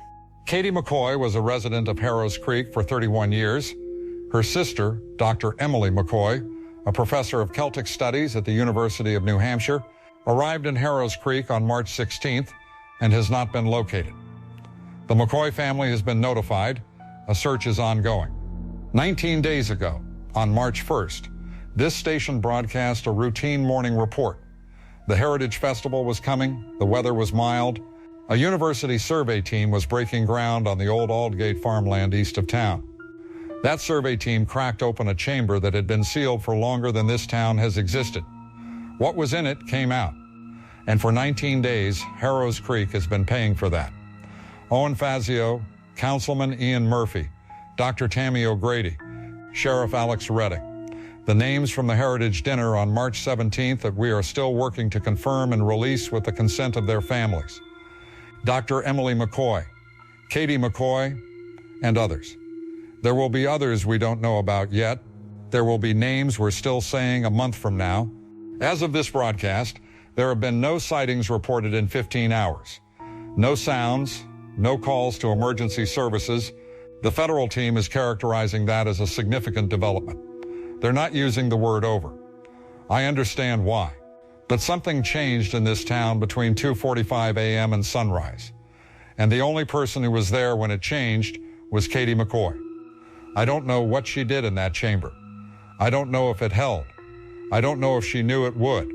Katie McCoy was a resident of Harrows Creek for 31 years. Her sister, Dr. Emily McCoy, a professor of Celtic Studies at the University of New Hampshire, arrived in Harrows Creek on March 16th and has not been located. The McCoy family has been notified. A search is ongoing. 19 days ago, on March 1st, this station broadcast a routine morning report. The Heritage Festival was coming, the weather was mild. A university survey team was breaking ground on the old Aldgate farmland east of town. That survey team cracked open a chamber that had been sealed for longer than this town has existed. What was in it came out. And for 19 days, Harrows Creek has been paying for that. Owen Fazio, Councilman Ian Murphy, Dr. Tammy O'Grady, Sheriff Alex Redding. The names from the Heritage Dinner on March 17th that we are still working to confirm and release with the consent of their families. Dr. Emily McCoy, Katie McCoy, and others. There will be others we don't know about yet. There will be names we're still saying a month from now. As of this broadcast, there have been no sightings reported in 15 hours. No sounds, no calls to emergency services. The federal team is characterizing that as a significant development. They're not using the word over. I understand why. But something changed in this town between 2:45 a.m. and sunrise. And the only person who was there when it changed was Katie McCoy. I don't know what she did in that chamber. I don't know if it held. I don't know if she knew it would.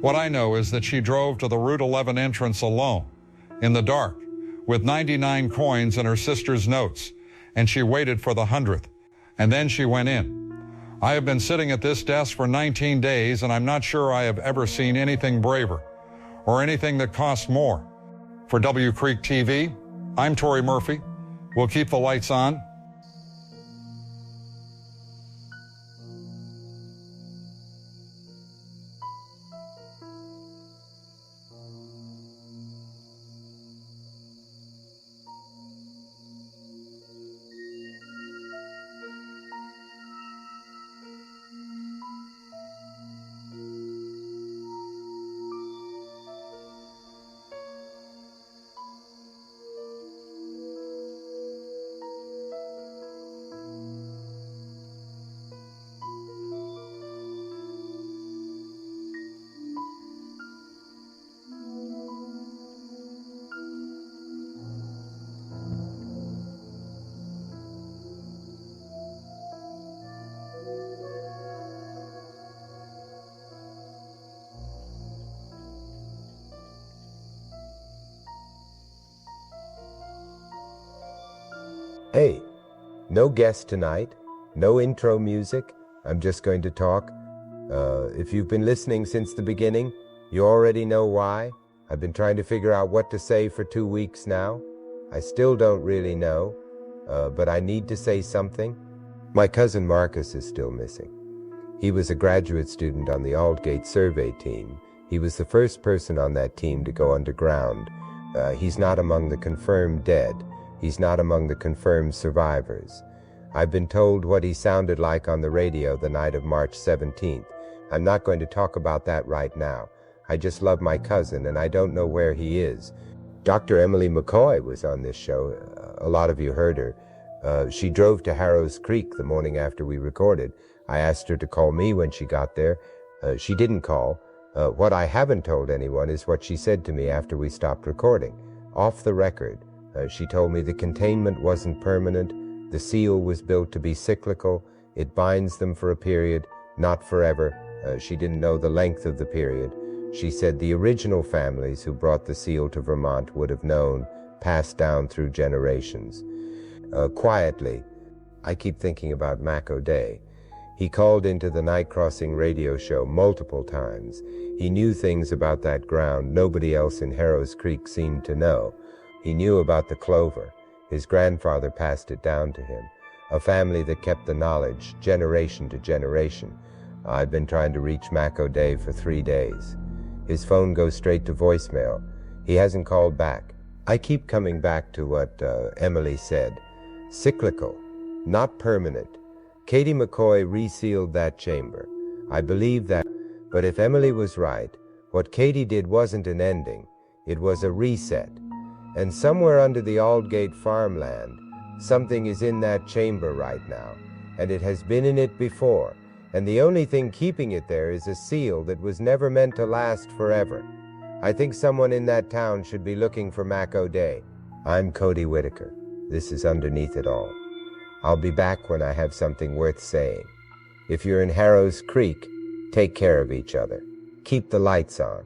What I know is that she drove to the Route 11 entrance alone, in the dark, with 99 coins and her sister's notes, and she waited for the 100th, and then she went in. I have been sitting at this desk for 19 days, and I'm not sure I have ever seen anything braver or anything that cost more. For W Creek TV, I'm Tory Murphy. We'll keep the lights on.
Hey, no guest tonight, no intro music. I'm just going to talk. If you've been listening since the beginning, you already know why. I've been trying to figure out what to say for 2 weeks now. I still don't really know, but I need to say something. My cousin Marcus is still missing. He was a graduate student on the Aldgate survey team. He was the first person on that team to go underground. He's not among the confirmed dead. He's not among the confirmed survivors. I've been told what he sounded like on the radio the night of March 17th. I'm not going to talk about that right now. I just love my cousin, and I don't know where he is. Dr. Emily McCoy was on this show. A lot of you heard her. She drove to Harrows Creek the morning after we recorded. I asked her to call me when she got there. She didn't call. What I haven't told anyone is what she said to me after we stopped recording. Off the record, she told me the containment wasn't permanent. The seal was built to be cyclical. It binds them for a period, not forever. She didn't know the length of the period. She said the original families who brought the seal to Vermont would have known, passed down through generations. Quietly, I keep thinking about Mac O'Day. He called into the Night Crossing radio show multiple times. He knew things about that ground nobody else in Harrows Creek seemed to know. He knew about the clover. His grandfather passed it down to him. A family that kept the knowledge, generation to generation. I've been trying to reach Mac O'Day for 3 days. His phone goes straight to voicemail. He hasn't called back. I keep coming back to what Emily said. cyclical, not permanent. Katie McCoy resealed that chamber. I believe that. But if Emily was right, what Katie did wasn't an ending. It was a reset. And somewhere under the Aldgate farmland, something is in that chamber right now. And it has been in it before. And the only thing keeping it there is a seal that was never meant to last forever. I think someone in that town should be looking for Mac O'Day. I'm Cody Whitaker. This is Underneath It All. I'll be back when I have something worth saying. If you're in Harrow's Creek, take care of each other. Keep the lights on.